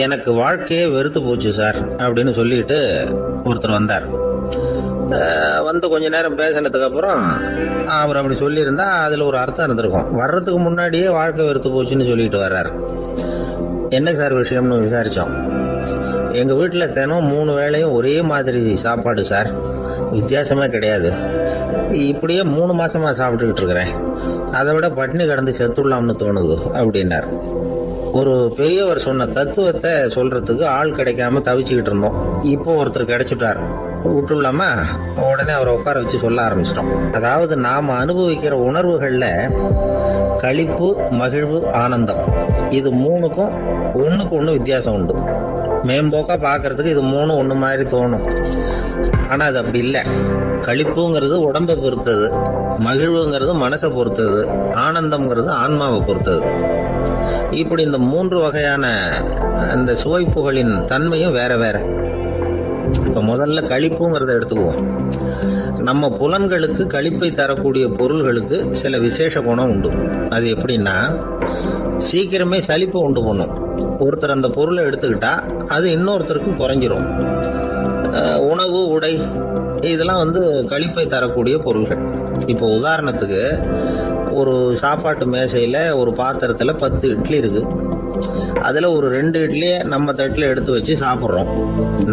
எனக்கு வாழ்க்கையே வெறுத்து போச்சு சார் அப்படின்னு சொல்லிட்டு ஒருத்தர் வந்தார். வந்து கொஞ்ச நேரம் பேசினதுக்கு அப்புறம் அவர் அப்படி சொல்லியிருந்தா அதில் ஒரு அர்த்தம் இருந்திருக்கும். வர்றதுக்கு முன்னாடியே வாழ்க்கை வெறுத்து போச்சுன்னு சொல்லிட்டு வர்றார். என்ன சார் விஷயம்னு விசாரித்தோம். எங்கள் வீட்டில் தினம் 3 வேளையும் ஒரே மாதிரி சாப்பாடு சார், வித்தியாசமே கிடையாது. இப்படியே 3 மாசமாக சாப்பிட்டுக்கிட்டு இருக்கிறேன். அதை விட பட்டினி கிடந்து செத்துடலாம்னு தோணுது அப்படின்னார். ஒரு பெரியவர் சொன்ன தத்துவத்தை சொல்றதுக்கு ஆள் கிடைக்காம தவிச்சுக்கிட்டு இருந்தோம். இப்போ ஒருத்தர் கிடைச்சிட்டார், விட்டுலாமா? உடனே அவரை உட்கார வச்சு சொல்ல ஆரம்பிச்சிட்டோம். அதாவது நாம அனுபவிக்கிற உணர்வுகள்ல களிப்பு, மகிழ்வு, ஆனந்தம், இது 3க்கும் ஒண்ணுக்கு ஒண்ணு வித்தியாசம் உண்டு. மேம்போக்கா பார்க்கறதுக்கு இது 3 ஒண்ணு மாதிரி தோணும், ஆனா அது அப்படி இல்லை. களிப்புங்கிறது உடம்பை பொறுத்தது, மகிழ்வுங்கிறது மனசை பொறுத்தது, ஆனந்தம்ங்கிறது ஆன்மாவை பொறுத்தது. இப்படி இந்த 3 வகையான அந்த சுவைப்புகளின் தன்மையும் வேற வேற. இப்ப முதல்ல களிப்புங்கிறத எடுத்துக்குவோம். நம்ம புலன்களுக்கு களிப்பை தரக்கூடிய பொருள்களுக்கு சில விசேஷ குணம் உண்டு. அது எப்படின்னா, சீக்கிரமே சலிப்பை உண்டு பண்ணும். ஒருத்தர் அந்த பொருளை எடுத்துக்கிட்டா அது இன்னொருத்தருக்கு குறைஞ்சிரும். உணவு, உடை, இதெல்லாம் களிப்பை தரக்கூடிய பொருள்கள். இப்போ உதாரணத்துக்கு, ஒரு சாப்பாட்டு மேசையில் ஒரு பாத்திரத்தில் 10 இட்லி இருக்கு. அதில் ஒரு 2 இட்லியை நம்ம தட்டில் எடுத்து வச்சு சாப்பிட்றோம்.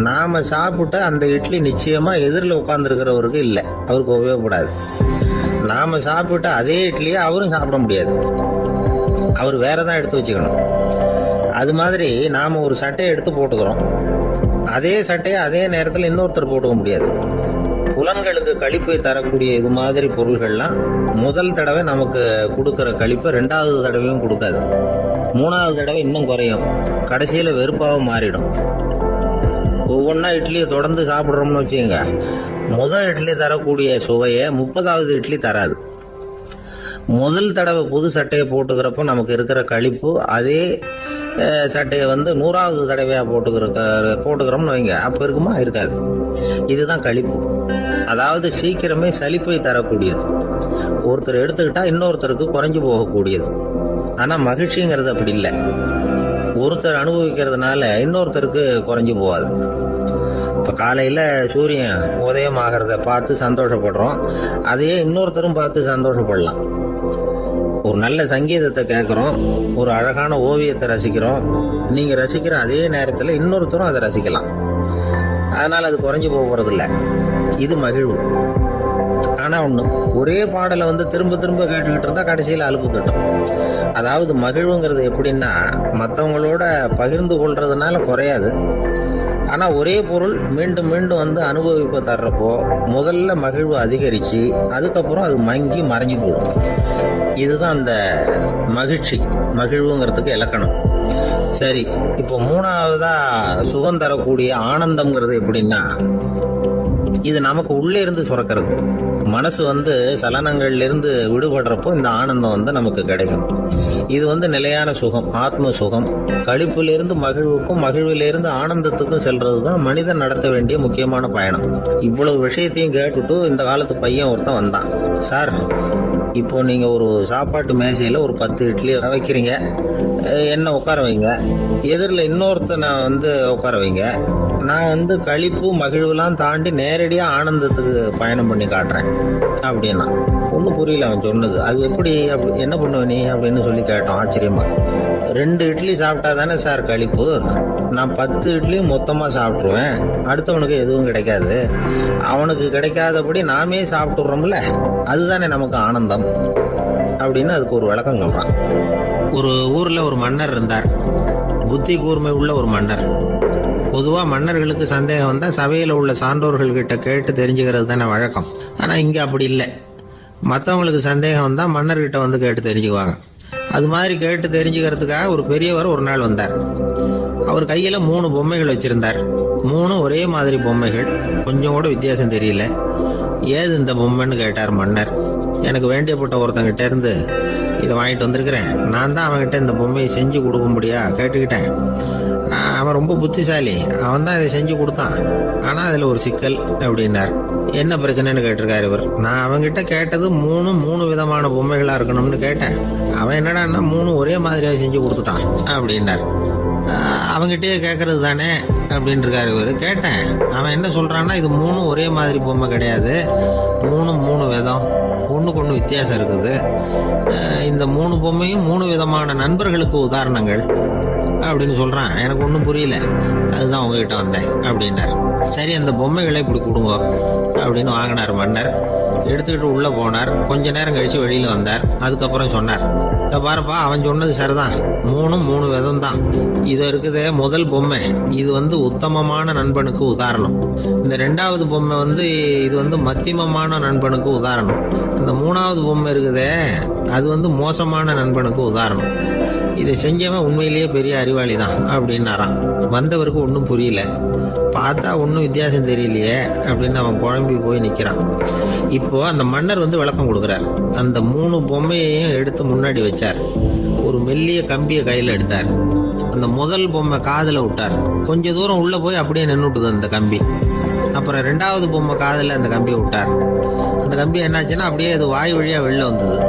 நாம் சாப்பிட்ட அந்த இட்லி நிச்சயமாக எதிரில் உட்காந்துருக்கிறவருக்கு இல்லை, அவருக்கு உபயோகப்படாது. நாம் சாப்பிட்ட அதே இட்லியை அவரும் சாப்பிட முடியாது, அவர் வேற தான் எடுத்து வச்சுக்கணும். அது மாதிரி நாம் ஒரு சட்டையை எடுத்து போட்டுக்கிறோம், அதே சட்டையை அதே நேரத்தில் இன்னொருத்தர் போட்டுக்க முடியாது. புலன்களுக்கு களிப்பை தரக்கூடிய இது மாதிரி பொருள்கள்லாம் முதல் தடவை நமக்கு கொடுக்குற களிப்பை 2வது தடவையும் கொடுக்காது, 3வது தடவை இன்னும் குறையும், கடைசியில் வெறுப்பாக மாறிடும். ஒவ்வொன்றா இட்லியை தொடர்ந்து சாப்பிட்றோம்னு வச்சுக்கோங்க, முதல் இட்லி தரக்கூடிய சுவையை 30வது இட்லி தராது. முதல் தடவை புது சட்டையை போட்டுக்கிறப்ப நமக்கு இருக்கிற களிப்பு அதே சட்டையை 100வது தடவையாக போட்டுக்கிறோம்னு வைங்க, அப்போ இருக்குமா? இருக்காது. இதுதான் களிப்பு. அதாவது சீக்கிரமே சலிப்பை தரக்கூடியது. ஒருத்தர் எடுத்துக்கிட்டா இன்னொருத்தருக்கு குறைஞ்சு போகக்கூடியது. ஆனால் மகிழ்ச்சிங்கிறது அப்படி இல்லை. ஒருத்தர் அனுபவிக்கிறதுனால இன்னொருத்தருக்கு குறைஞ்சு போகாது. இப்போ காலையில் சூரியன் உதயம் ஆகிறத பார்த்து சந்தோஷப்படுறோம், அதையே இன்னொருத்தரும் பார்த்து சந்தோஷப்படலாம். ஒரு நல்ல சங்கீதத்தை கேட்குறோம், ஒரு அழகான ஓவியத்தை ரசிக்கிறோம், நீங்கள் ரசிக்கிற அதே நேரத்தில் இன்னொருத்தரும் அதை ரசிக்கலாம். அதனால் அது குறைஞ்சி போகிறதில்ல. இது மகிழ்வு. ஆனால் ஒன்று, ஒரே பாடலை திரும்ப திரும்ப கேட்டுக்கிட்டு இருந்தால் கடைசியில் அலுப்பு தட்டும். அதாவது மகிழ்வுங்கிறது எப்படின்னா, மற்றவங்களோட பகிர்ந்து கொள்றதுனால குறையாது. ஆனால் ஒரே பொருள் மீண்டும் மீண்டும் அனுபவிப்பை தர்றப்போ முதல்ல மகிழ்வு அதிகரித்து அதுக்கப்புறம் அது மங்கி மறைஞ்சு போகும். இதுதான் அந்த மகிழ்வுங்கிறதுக்கு இலக்கணம். சரி, இப்போ 3வதா சுகம் தரக்கூடிய ஆனந்தம்ங்கிறது எப்படின்னா, இது நமக்கு உள்ளே இருந்து சுரக்கிறது. மனசு சலனங்கள்ல இருந்து விடுபடுறப்போ இந்த ஆனந்தம் நமக்கு கிடைக்கும். இது நிலையான சுகம், ஆத்ம சுகம். களிப்பிலிருந்து மகிழ்வுக்கும், மகிழ்விலிருந்து ஆனந்தத்துக்கும் செல்றதுதான் மனிதன் நடத்த வேண்டிய முக்கியமான பயணம். இவ்வளவு விஷயத்தையும் கேட்டுட்டு இந்த காலத்து பையன் ஒருத்தன் வந்தான். சார், இப்போ நீங்க ஒரு சாப்பாட்டு மேசையில ஒரு 10 இட்லி வைக்கிறீங்க, என்ன உட்கார வைங்க, எதிரில் இன்னொருத்தனை உட்கார வைங்க, நான் களிப்பு மகிழ்வுலாம் தாண்டி நேரடியாக ஆனந்தத்துக்கு பயணம் பண்ணி காட்டுறேன் அப்படின்னா. ஒன்றும் புரியல அவன் சொன்னது. அது எப்படி, அப்படி என்ன பண்ணுவ நீ அப்படின்னு சொல்லி கேட்டோம் ஆச்சரியமா. 2 இட்லி சாப்பிட்டா தானே சார் களிப்பு, நான் 10 இட்லியும் மொத்தமாக சாப்பிட்ருவேன், அடுத்தவனுக்கு எதுவும் கிடைக்காது, அவனுக்கு கிடைக்காதபடி நாமே சாப்பிட்டுறோம்ல, அதுதானே நமக்கு ஆனந்தம் அப்படின்னு அதுக்கு ஒரு விளக்கம் சொல்கிறான். ஒரு ஊரில் ஒரு மன்னர் இருந்தார், புத்தி கூர்மை உள்ள ஒரு மன்னர். பொதுவாக மன்னர்களுக்கு சந்தேகம் வந்தால் சபையில் உள்ள சான்றோர்கள்கிட்ட கேட்டு தெரிஞ்சுக்கிறது தானே வழக்கம். ஆனால் இங்கே அப்படி இல்லை. மற்றவங்களுக்கு சந்தேகம் வந்தால் மன்னர்கிட்ட கேட்டு தெரிஞ்சுக்குவாங்க. அது மாதிரி கேட்டு தெரிஞ்சுக்கிறதுக்காக ஒரு பெரியவர் ஒரு நாள் வந்தார். அவர் கையில் 3 பொம்மைகள் வச்சுருந்தார். 3 ஒரே மாதிரி பொம்மைகள், கொஞ்சம் கூட வித்தியாசம் தெரியல. ஏது இந்த பொம்மைன்னு கேட்டார் மன்னர். எனக்கு வேண்டியப்பட்ட ஒருத்தங்கிட்ட இருந்து இதை வாங்கிட்டு வந்திருக்கிறேன், நான் தான் அவன்கிட்ட இந்த பொம்மையை செஞ்சு கொடுக்க முடியா கேட்டுக்கிட்டேன். அவன் ரொம்ப புத்திசாலி, அவன் தான் இதை செஞ்சு கொடுத்தான், ஆனால் அதில் ஒரு சிக்கல் அப்படின்னார். என்ன பிரச்சனைன்னு கேட்டிருக்காரு இவர். நான் அவன்கிட்ட கேட்டது 3 விதமான பொம்மைகளாக இருக்கணும்னு கேட்டேன், அவன் என்னடான்னா 3 ஒரே மாதிரியாக செஞ்சு கொடுத்துட்டான் அப்படின்னார். அவங்ககிட்டயே கேட்கறது தானே அப்படின்னு இருக்காரு இவர். கேட்டேன். அவன் என்ன சொல்றான்னா, இது மூணும் ஒரே மாதிரி பொம்மை கிடையாது, மூணு விதம், ஒன்றுக்கு ஒன்று வித்தியாசம் இருக்குது. இந்த 3 பொம்மையும் 3 விதமான நண்பர்களுக்கு உதாரணங்கள் அப்படின்னு சொல்றான். எனக்கு ஒன்றும் புரியல, அதுதான் உங்ககிட்ட வந்தேன் அப்படின்னார். சரி, அந்த பொம்மைகளை இப்படி கொடுங்க அப்படின்னு வாங்கினார் மன்னர். எடுத்துக்கிட்டு உள்ளே போனார். கொஞ்ச நேரம் கழித்து வெளியில் வந்தார். அதுக்கப்புறம் சொன்னார், பாருப்பா, அவன் சொன்னது சரிதான், 3 விதம் தான். இது இருக்குதே முதல் பொம்மை, இது உத்தமமான நண்பனுக்கு உதாரணம். இந்த 2வது பொம்மை இது மத்தியமமான நண்பனுக்கு உதாரணம். இந்த 3வது பொம்மை இருக்குதே அது மோசமான நண்பனுக்கு உதாரணம். இதை செஞ்சவன் உண்மையிலேயே பெரிய அறிவாளி தான் அப்படின்னாராம். வந்தவருக்கு ஒன்றும் புரியல. பார்த்தா ஒன்றும் வித்தியாசம் தெரியலையே அப்படின்னு அவன் குழம்பி போய் நிற்கிறான். இப்போ அந்த மன்னர் விளக்கம் கொடுக்குறார். அந்த 3 பொம்மையையும் எடுத்து முன்னாடி வச்சார். ஒரு மெல்லிய கம்பியை கையில் எடுத்தார். அந்த முதல் பொம்மை காதில் விட்டார். கொஞ்ச தூரம் உள்ளே போய் அப்படியே நின்றுட்டுது அந்த கம்பி. அப்புறம் 2வது பொம்மை காதில் அந்த கம்பியை விட்டார். அந்த கம்பி என்னாச்சுன்னா அப்படியே அது வாய் வழியாக வெளில வந்தது.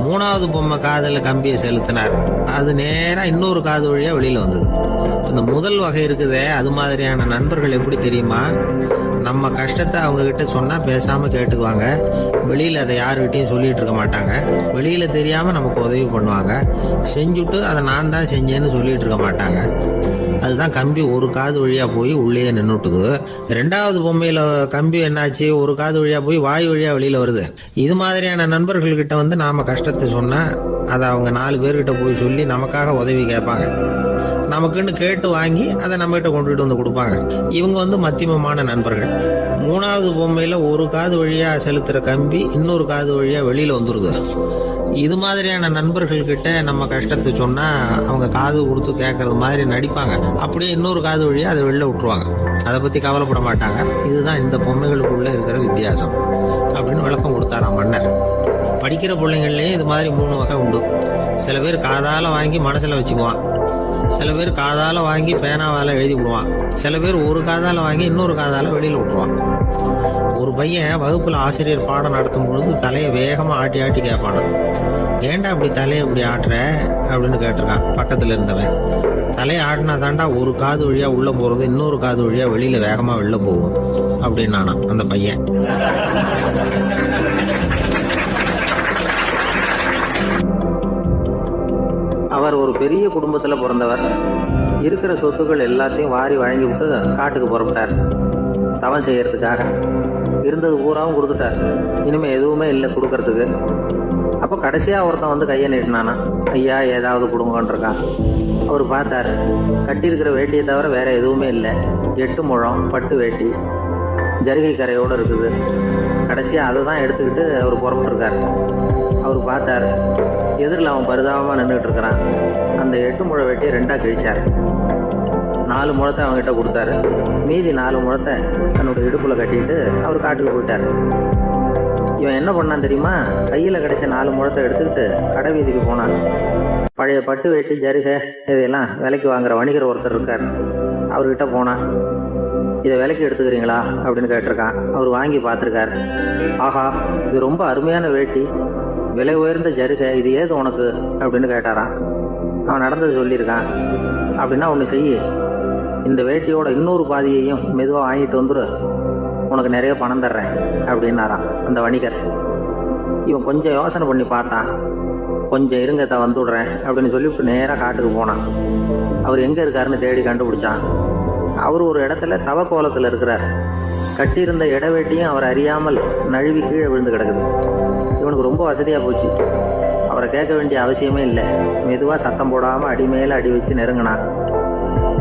3வது பொம்மை காதில் கம்பியை செலுத்தினார். அது நேராக இன்னொரு காது வழியாக வெளியில் வந்தது. இந்த முதல் வகை இருக்குதே, அது மாதிரியான நண்பர்கள் எப்படி தெரியுமா? நம்ம கஷ்டத்தை அவங்கக்கிட்ட சொன்னால் பேசாமல் கேட்டுக்குவாங்க. வெளியில் அதை யாருக்கிட்டையும் சொல்லிகிட்டு இருக்க மாட்டாங்க. வெளியில் தெரியாமல் நமக்கு உதவி பண்ணுவாங்க. செஞ்சுட்டு அதை நான் தான் செஞ்சேன்னு சொல்லிகிட்டு இருக்க மாட்டாங்க. அதுதான் கம்பி ஒரு காது வழியாக போய் உள்ளே நின்றுட்டுது. 2வது பொம்மையில் கம்பி என்னாச்சு, ஒரு காது வழியாக போய் வாய் வழியாக வெளியில் வருது. இது மாதிரியான நண்பர்கள்கிட்ட நாம் கஷ்டத்தை சொன்னால் அதை அவங்க 4 பேர்கிட்ட போய் சொல்லி நமக்காக உதவி கேட்பாங்க. நமக்குன்னு கேட்டு வாங்கி அதை நம்மகிட்ட கொண்டுகிட்டு கொடுப்பாங்க. இவங்க மத்தியமமான நண்பர்கள். 3வது பொம்மையில் ஒரு காது வழியாக செலுத்துகிற கம்பி இன்னொரு காது வழியாக வெளியில் வந்துடுது. இது மாதிரியான நண்பர்கள்கிட்ட நம்ம கஷ்டத்தை சொன்னால் அவங்க காது கொடுத்து கேட்கறது மாதிரி நடிப்பாங்க. அப்படியே இன்னொரு காது வழியாக அதை வெளில விட்டுருவாங்க. அதை பற்றி கவலைப்பட மாட்டாங்க. இதுதான் இந்த பொம்மைகளுக்குள்ளே இருக்கிற வித்தியாசம் அப்படின்னு விளக்கம் கொடுத்தாராம் மன்னர். படிக்கிற பிள்ளைங்கள்லேயும் இது மாதிரி 3 வகை உண்டு. சில பேர் காதால் வாங்கி மனசில் வச்சுக்குவான். சில பேர் காதால் வாங்கி பேனாவால் எழுதி விடுவான். சில பேர் ஒரு காதால் வாங்கி இன்னொரு காதால் வெளியில் விட்டுருவான். ஒரு பையன் வகுப்பில் ஆசிரியர் பாடம் நடத்தும் பொழுது தலையை வேகமாக ஆட்டி ஆட்டி கேட்பானான். ஏன்டா அப்படி தலையை இப்படி ஆட்டுற அப்படின்னு கேட்டிருக்கான் பக்கத்தில் இருந்தவன். தலையை ஆட்டினா தாண்டா ஒரு காது வழியாக உள்ளே போகிறது இன்னொரு காது வழியாக வெளியில் வேகமாக வெளில போகும் அப்படின்னானா அந்த பையன். அவர் ஒரு பெரிய குடும்பத்தில் பிறந்தவர். இருக்கிற சொத்துக்கள் எல்லாத்தையும் வாரி வழங்கி விட்டு காட்டுக்கு புறப்பட்டார் தவம் செய்யறதுக்காக. இருந்தது பூராவும் கொடுத்துட்டார். இனிமேல் எதுவுமே இல்லை கொடுக்கறதுக்கு. அப்போ கடைசியாக ஒருத்தன் கையை நீட்டினானா, ஐயா ஏதாவது கொடுங்கன்றிருக்கான். அவர் பார்த்தார். கட்டியிருக்கிற வேட்டியை தவிர வேற எதுவுமே இல்லை. 8 முழம் பட்டு வேட்டி ஜரிகை கரையோடு இருக்குது. கடைசியாக அதை தான் எடுத்துக்கிட்டு அவர் புறப்பட்டுருக்கார். அவர் பார்த்தார். எதிரில் அவன் பரிதாபமாக நின்றுட்டு இருக்கிறான். அந்த 8 முழ வெட்டியை 2ஆக கிழிச்சார். 4 முழத்தை அவங்ககிட்ட கொடுத்தாரு. மீதி 4 முழத்தை தன்னோட இடுப்பில் கட்டிட்டு அவர் காட்டுக்கு போயிட்டார். இவன் என்ன பண்ணான் தெரியுமா? கையில் கிடைச்ச 4 முழத்தை எடுத்துக்கிட்டு கடை வீதிக்கு போனான். பழைய பட்டு வேட்டி ஜருகை இதையெல்லாம் விலைக்கு வாங்குற வணிகர் ஒருத்தர் இருக்கார். அவர்கிட்ட போனான். இதை விலைக்கு எடுத்துக்கிறீங்களா அப்படின்னு கேட்டிருக்கான். அவர் வாங்கி பார்த்துருக்கார். ஆஹா, இது ரொம்ப அருமையான வேட்டி, விலை உயர்ந்த ஜருகை, இது ஏது உனக்கு அப்படின்னு கேட்டாரான். அவன் நடந்தது சொல்லியிருக்கான். அப்படின்னா ஒன்று செய்ய, இந்த வேட்டியோட இன்னொரு பாதியையும் மெதுவாக வாங்கிட்டு வந்துரு, உனக்கு நிறைய பணம் தர்றேன் அப்படின்னாரான் அந்த வணிகர். இவன் கொஞ்சம் யோசனை பண்ணி பார்த்தான். கொஞ்சம் இருங்க வந்துவிடுறேன் அப்படின்னு சொல்லிவிட்டு நேராக காட்டுக்கு போனான். அவர் எங்கே இருக்காருன்னு தேடி கண்டுபிடிச்சான். அவர் ஒரு இடத்துல தவக்கோலத்தில் இருக்கிறார். கட்டியிருந்த இடவேட்டியும் அவர் அறியாமல் நழுவி கீழே விழுந்து கிடக்குது. இவனுக்கு ரொம்ப வசதியாக போச்சு. அவரை கேட்க வேண்டிய அவசியமே இல்லை. மெதுவாக சத்தம் போடாமல் அடி மேலே அடி வச்சு நெருங்கினான்.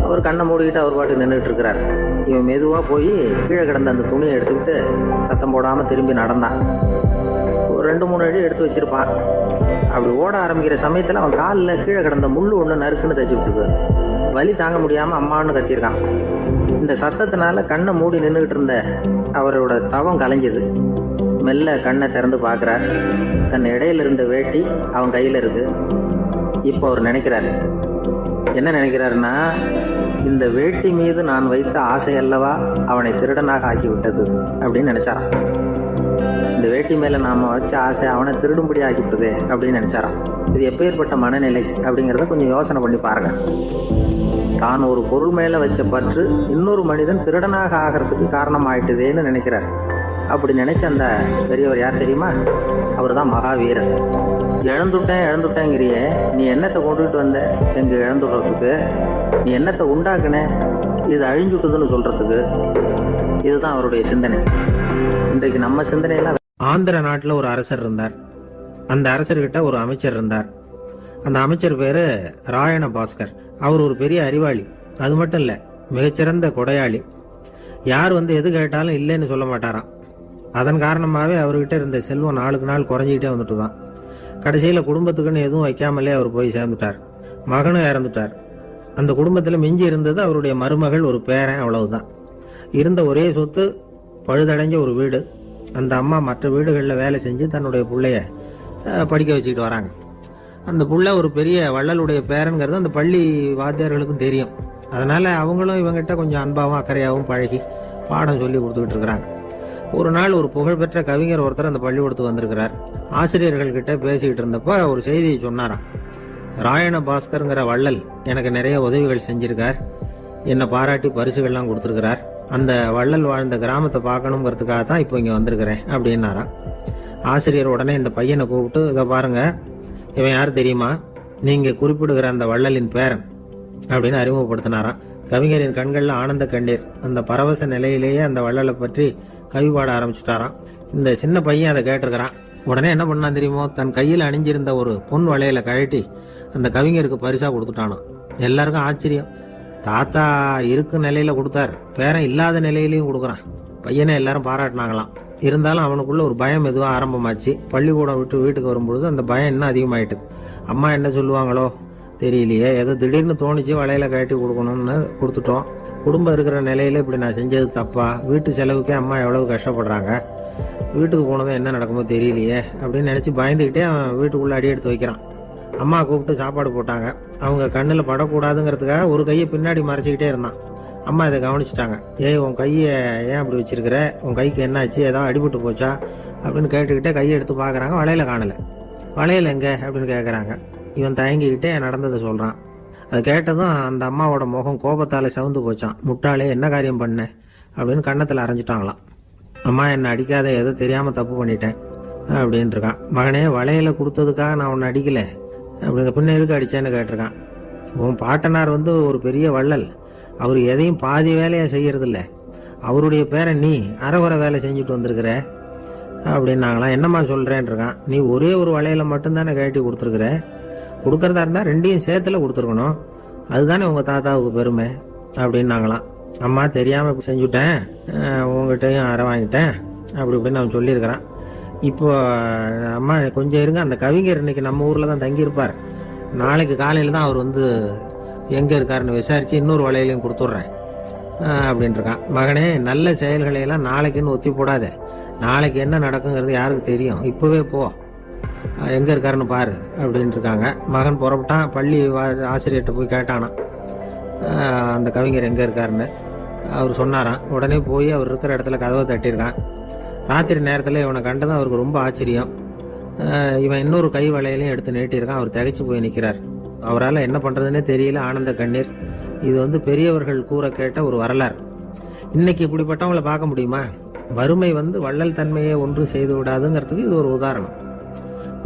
அவர் கண்ணை மூடிக்கிட்டு அவர் பாட்டுக்கு நின்றுட்டு இருக்கிறார். இவன் மெதுவாக போய் கீழே கிடந்த அந்த துணியை எடுத்துக்கிட்டு சத்தம் போடாமல் திரும்பி நடந்தான். ஒரு 2-3 அடி எடுத்து வச்சிருப்பான். அப்படி ஓட ஆரம்பிக்கிற சமயத்தில் அவன் காலில் கீழே கிடந்த முள் ஒன்று நறுக்குன்னு தைச்சி விட்டுது. வலி தாங்க முடியாமல் அம்மான்னு கத்தியிருக்கான். இந்த சத்தத்தினால கண்ணை மூடி நின்றுக்கிட்டு இருந்த அவரோட தவம் கலைஞ்சது. மெல்ல கண்ணை திறந்து பார்க்குறார். தன் இடையில இருந்த வேட்டி அவன் கையில் இருக்கு. இப்போ அவர் நினைக்கிறார். என்ன நினைக்கிறாருன்னா, இந்த வேட்டி மீது நான் வைத்த ஆசை அல்லவா அவனை திருடனாக ஆக்கி விட்டது அப்படின்னு நினைச்சாராம். இந்த வேட்டி மேலே நாம் வச்ச ஆசை அவனை திருடும்படி ஆக்கிவிடுதே அப்படின்னு நினச்சாராம். இது எப்பேற்பட்ட மனநிலை அப்படிங்கிறத கொஞ்சம் யோசனை பண்ணி பாருங்கள். தான் ஒரு பொருள் மேலே வச்ச பற்று இன்னொரு மனிதன் திருடனாக ஆகிறதுக்கு காரணமாயிட்டுதேன்னு நினைக்கிறார். அப்படி நினைச்ச அந்த பெரியவர் யார் தெரியுமா? அவர் தான் மகாவீரர். இழந்துட்டேங்கிறியே, நீ என்னத்தை கொண்டுகிட்டு வந்த எங்க இழந்துடுறதுக்கு? நீ என்னத்தை உண்டாக்குன இது அழிஞ்சுட்டுதுன்னு சொல்றதுக்கு? இதுதான் அவருடைய சிந்தனை. இன்றைக்கு நம்ம சிந்தனையெல்லாம். ஆந்திர நாட்டில் ஒரு அரசர் இருந்தார். அந்த அரசர்கிட்ட ஒரு அமைச்சர் இருந்தார். அந்த அமைச்சர் பேரு ராயண பாஸ்கர். அவர் ஒரு பெரிய அறிவாளி. அது மட்டும் இல்ல, மிகச்சிறந்த கொடையாளி. யார் வந்து எது கேட்டாலும் இல்லைன்னு சொல்ல மாட்டாராம். அதன் காரணமாகவே அவர்கிட்ட இருந்த செல்வம் நாளுக்கு நாள் குறைஞ்சிக்கிட்டே வந்துட்டு தான். கடைசியில் குடும்பத்துக்குன்னு எதுவும் வைக்காமலே அவர் போய் சேர்ந்துட்டார். மகனும் இறந்துட்டார். அந்த குடும்பத்தில் மிஞ்சி இருந்தது அவருடைய மருமகள், ஒரு பேரன், அவ்வளவுதான். இருந்த ஒரே சொத்து பழுதடைஞ்ச ஒரு வீடு. அந்த அம்மா மற்ற வீடுகளில் வேலை செஞ்சு தன்னுடைய பிள்ளைய படிக்க வச்சுக்கிட்டு வராங்க. அந்த புள்ள ஒரு பெரிய வள்ளலுடைய பேரன்கிறது அந்த பள்ளி வாத்தியார்களுக்கும் தெரியும். அதனால அவங்களும் இவங்கிட்ட கொஞ்சம் அன்பாகவும் அக்கறையாகவும் பழகி பாடம் சொல்லி கொடுத்துக்கிட்டு இருக்கிறாங்க. ஒரு நாள் ஒரு புகழ்பெற்ற கவிஞர் ஒருத்தர் அந்த பள்ளிக்கூடத்துக்கு வந்திருக்கிறார். ஆசிரியர்கள் கிட்ட பேசிக்கிட்டு இருந்தப்ப ஒரு செய்தியை சொன்னாராம். ராயண பாஸ்கருங்கிற வள்ளல் எனக்கு நிறைய உதவிகள் செஞ்சிருக்கார், என்னை பாராட்டி பரிசுகள்லாம் கொடுத்துருக்கிறார். அந்த வள்ளல் வாழ்ந்த கிராமத்தை பார்க்கணுங்கிறதுக்காக தான் இப்போ இங்கே வந்திருக்கிறேன் அப்படின்னாராம். ஆசிரியர் உடனே இந்த பையனை கூப்பிட்டு, இதை பாருங்க, இவன் யார் தெரியுமா? நீங்க குறிப்பிடுகிற அந்த வள்ளலின் பேரன் அப்படின்னு அறிமுகப்படுத்தினாராம். கவிஞரின் கண்கள்ல ஆனந்த கண்ணீர். அந்த பரவச நிலையிலேயே அந்த வள்ளலை பற்றி கவி பாட ஆரம்பிச்சுட்டாராம். இந்த சின்ன பையன் அதை கேட்டிருக்கிறான். உடனே என்ன பண்ணான் தெரியுமோ? தன் கையில் அணிஞ்சிருந்த ஒரு பொன் வளையலை கழட்டி அந்த கவிஞருக்கு பரிசா கொடுத்துட்டானாம். எல்லாருக்கும் ஆச்சரியம். தாத்தா இருக்கும் நிலையில கொடுத்தார், பேரன் இல்லாத நிலையிலையும் கொடுக்குறான். பையனை எல்லாரும் பாராட்டினாங்களாம். இருந்தாலும் அவனுக்குள்ள ஒரு பயம் எதுவும் ஆரம்பமாச்சு. பள்ளிக்கூடம் விட்டு வீட்டுக்கு வரும்பொழுது அந்த பயம் இன்னும் அதிகமாயிட்டுது. அம்மா என்ன சொல்லுவாங்களோ தெரியலையே, ஏதோ திடீர்னு தோணிச்சு வளையல கட்டி கொடுக்கணும்னு கொடுத்துட்டோம். குடும்பம் இருக்கிற நிலையில இப்படி நான் செஞ்சது தப்பா? வீட்டு செலவுக்கே அம்மா எவ்வளவு கஷ்டப்படுறாங்க, வீட்டுக்கு போனதும் என்ன நடக்குமோ தெரியலையே அப்படின்னு நினைச்சு பயந்துக்கிட்டே அவன் வீட்டுக்குள்ள அடி எடுத்து வைக்கிறான். அம்மா கூப்பிட்டு சாப்பாடு போட்டாங்க. அவங்க கண்ணில் படக்கூடாதுங்கிறதுக்காக ஒரு கையை பின்னாடி மறைச்சிக்கிட்டே இருந்தான். அம்மா இதை கவனிச்சுட்டாங்க. ஏய், உன் கையை ஏன் அப்படி வச்சிருக்கிற? உன் கைக்கு என்னாச்சு? ஏதாவது அடிபட்டு போச்சா அப்படின்னு கேட்டுக்கிட்டே கையை எடுத்து பார்க்குறாங்க. வளையல காணலை. வளையல் எங்க அப்படின்னு கேட்குறாங்க. இவன் தயங்கிக்கிட்டே நடந்ததை சொல்கிறான். அது கேட்டதும் அந்த அம்மாவோட முகம் கோபத்தால் செவந்து போச்சான். முட்டாளே, என்ன காரியம் பண்ண அப்படின்னு கன்னத்தில் அரைஞ்சிட்டாங்களாம். அம்மா, என்னை அடிக்காத, ஏதோ தெரியாமல் தப்பு பண்ணிட்டேன் அப்படின்ட்டு இருக்கான். மகனே, வளையலை கொடுத்ததுக்காக நான் உன்னை அடிக்கலை அப்படிங்க, பின்ன எதுக்கு அடித்தேன்னு கேட்டிருக்கான். உன் பாட்டனார் வந்து ஒரு பெரிய வள்ளல். அவர் எதையும் பாதி வேலையை செய்யறதில்ல. அவருடைய பேரை நீ அரைகுறை வேலை செஞ்சுட்டு வந்திருக்கிற அப்படின்னாங்களாம். என்னம்மா சொல்கிறேன்னு இருக்கான். நீ ஒரே ஒரு வளையலை மட்டும்தானே கட்டி கொடுத்துருக்குற. கொடுக்கறதா இருந்தால் ரெண்டையும் சேர்த்துல கொடுத்துருக்கணும். அதுதானே உங்கள் தாத்தாவுக்கு பெருமை அப்படின்னாங்களாம். அம்மா, தெரியாமல் இப்போ செஞ்சுட்டேன், உங்ககிட்டையும் அரை வாங்கிட்டேன் அப்படி இப்படின்னு அவன் சொல்லியிருக்கிறான். இப்போ அம்மா கொஞ்சம் இருங்க, அந்த கவிஞர் இன்னைக்கு நம்ம ஊரில் தான் தங்கியிருப்பார். நாளைக்கு காலையில் தான் அவர் வந்து எங்கே இருக்காருன்னு விசாரித்து இன்னொரு வளையலையும் கொடுத்துட்றேன் அப்படின்ட்டுருக்கான். மகனே, நல்ல செயல்களையெல்லாம் நாளைக்குன்னு ஒத்தி போடாத. நாளைக்கு என்ன நடக்குங்கிறது யாருக்கு தெரியும்? இப்போவே போ, எங்கே இருக்காருன்னு பாரு அப்படின்ட்டு இருக்காங்க. மகன் புறப்பட்டான். பள்ளி ஆசிரியர்கிட்ட போய் கேட்டானான் அந்த கவிஞர் எங்கே இருக்காருன்னு. அவர் சொன்னாராம். உடனே போய் அவர் இருக்கிற இடத்துல கதவை தட்டியிருக்கான். ராத்திரி நேரத்தில் இவனை கண்டதும் அவருக்கு ரொம்ப ஆச்சரியம். இவன் இன்னொரு கை வளையலையும் எடுத்து நீட்டியிருக்கான். அவர் திகைச்சு போய் நிற்கிறார். அவரால் என்ன பண்ணுறதுன்னே தெரியல. ஆனந்த கண்ணீர். இது வந்து பெரியவர்கள் கூற கேட்ட ஒரு வரலாறு. இன்னைக்கு இப்படிப்பட்டவங்களை பார்க்க முடியுமா? வறுமை வந்து வள்ளல் தன்மையை ஒன்றும் செய்து விடாதுங்கிறதுக்கு இது ஒரு உதாரணம்.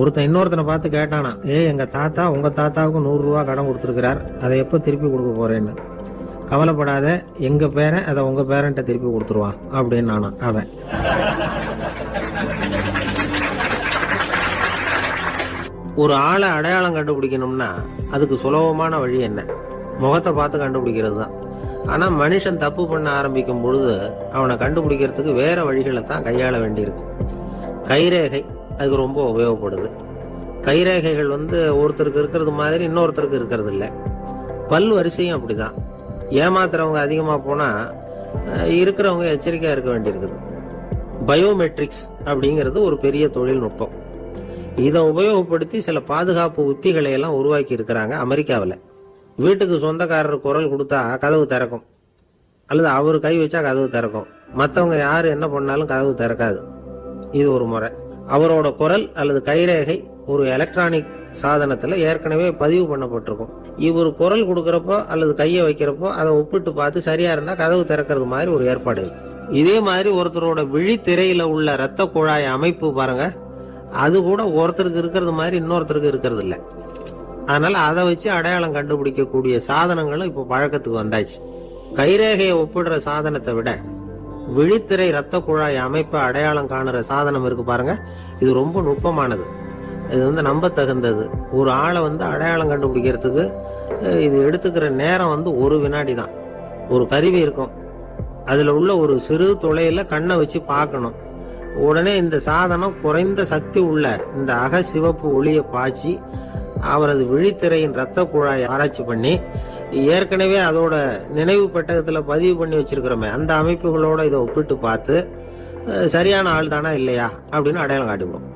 ஒருத்தன் இன்னொருத்தனை பார்த்து கேட்டானா, எங்கள் தாத்தா உங்கள் தாத்தாவுக்கு 100 ரூபா கடன் கொடுத்துருக்கிறார், அதை எப்போ திருப்பி கொடுக்க போறேன்னு. கவலைப்படாத, எங்கள் பேரன் அதை உங்கள் பேரன்ட்ட திருப்பி கொடுத்துருவான் அப்படின்னு நானா அவன். ஒரு ஆளை அடையாளம் கண்டுபிடிக்கணும்னா அதுக்கு சுலபமான வழி என்ன? முகத்தை பார்த்து கண்டுபிடிக்கிறது தான். ஆனால் மனுஷன் தப்பு பண்ண ஆரம்பிக்கும் பொழுது அவனை கண்டுபிடிக்கிறதுக்கு வேற வழிகளை தான் கையாள வேண்டியிருக்கு. கைரேகை அதுக்கு ரொம்ப உபயோகப்படுது. கைரேகைகள் வந்து ஒருத்தருக்கு இருக்கிறது மாதிரி இன்னொருத்தருக்கு இருக்கிறது இல்லை. பல் வரிசையும் அப்படிதான். ஏமாத்துறவங்க அதிகமாக போனால் இருக்கிறவங்க எச்சரிக்கையாக இருக்க வேண்டியிருக்குது. பயோமெட்ரிக்ஸ் அப்படிங்கிறது ஒரு பெரிய தொழில்நுட்பம். இதை உபயோகப்படுத்தி சில பாதுகாப்பு உத்திகளை எல்லாம் உருவாக்கி இருக்கிறாங்க அமெரிக்காவில். வீட்டுக்கு சொந்தக்காரர் குரல் கொடுத்தா கதவு திறக்கும், அல்லது அவர் கை வச்சா கதவு திறக்கும். மற்றவங்க யார் என்ன பண்ணாலும் கதவு திறக்காது. இது ஒரு முறை. அவரோட குரல் அல்லது கைரேகை ஒரு எலக்ட்ரானிக் சாதனத்துல ஏற்கனவே பதிவு பண்ணப்பட்டிருக்கும். இவர் குரல் கொடுக்கறப்போ அல்லது கையை வைக்கிறப்போ அதை ஒப்பிட்டு பார்த்து சரியா இருந்தா கதவு திறக்கிறது மாதிரி ஒரு ஏற்பாடு இருக்கு. இதே மாதிரி ஒருத்தரோட விழித்திரையில உள்ள இரத்த குழாய் அமைப்பு பாருங்க, அது கூட ஒருத்தருக்கு இருக்கிறது மாதிரி இன்னொருத்தருக்கு இருக்கிறது இல்லை. அதனால அதை வச்சு அடையாளம் கண்டுபிடிக்கக்கூடிய சாதனங்களும் இப்போ பழக்கத்துக்கு வந்தாச்சு. கைரேகையை ஒப்பிடுற சாதனத்தை விட விழித்திரை இரத்த குழாய் அமைப்பை அடையாளம் காணுற சாதனம் இருக்கு பாருங்க, இது ரொம்ப நுட்பமானது. இது நம்ப தகுந்தது. ஒரு ஆளை அடையாளம் கண்டுபிடிக்கிறதுக்கு இது எடுத்துக்கிற நேரம் ஒரு வினாடி தான். ஒரு கருவி இருக்கும், அதுல உள்ள ஒரு சிறு துளையில கண்ணை வச்சு பார்க்கணும். உடனே இந்த சாதனம் குறைந்த சக்தி உள்ள இந்த அகசிவப்பு ஒளியை பாய்ச்சி அவரது விழித்திரையின் இரத்த குழாயை ஆராய்ச்சி பண்ணி ஏற்கனவே அதோட நினைவு பெட்டகத்துல பதிவு பண்ணி வச்சிருக்கிறோமே அந்த அமைப்புகளோட இதை ஒப்பிட்டு பார்த்து சரியான ஆள் தானா இல்லையா அப்படின்னு அடையாளம் காட்டிவிடும்.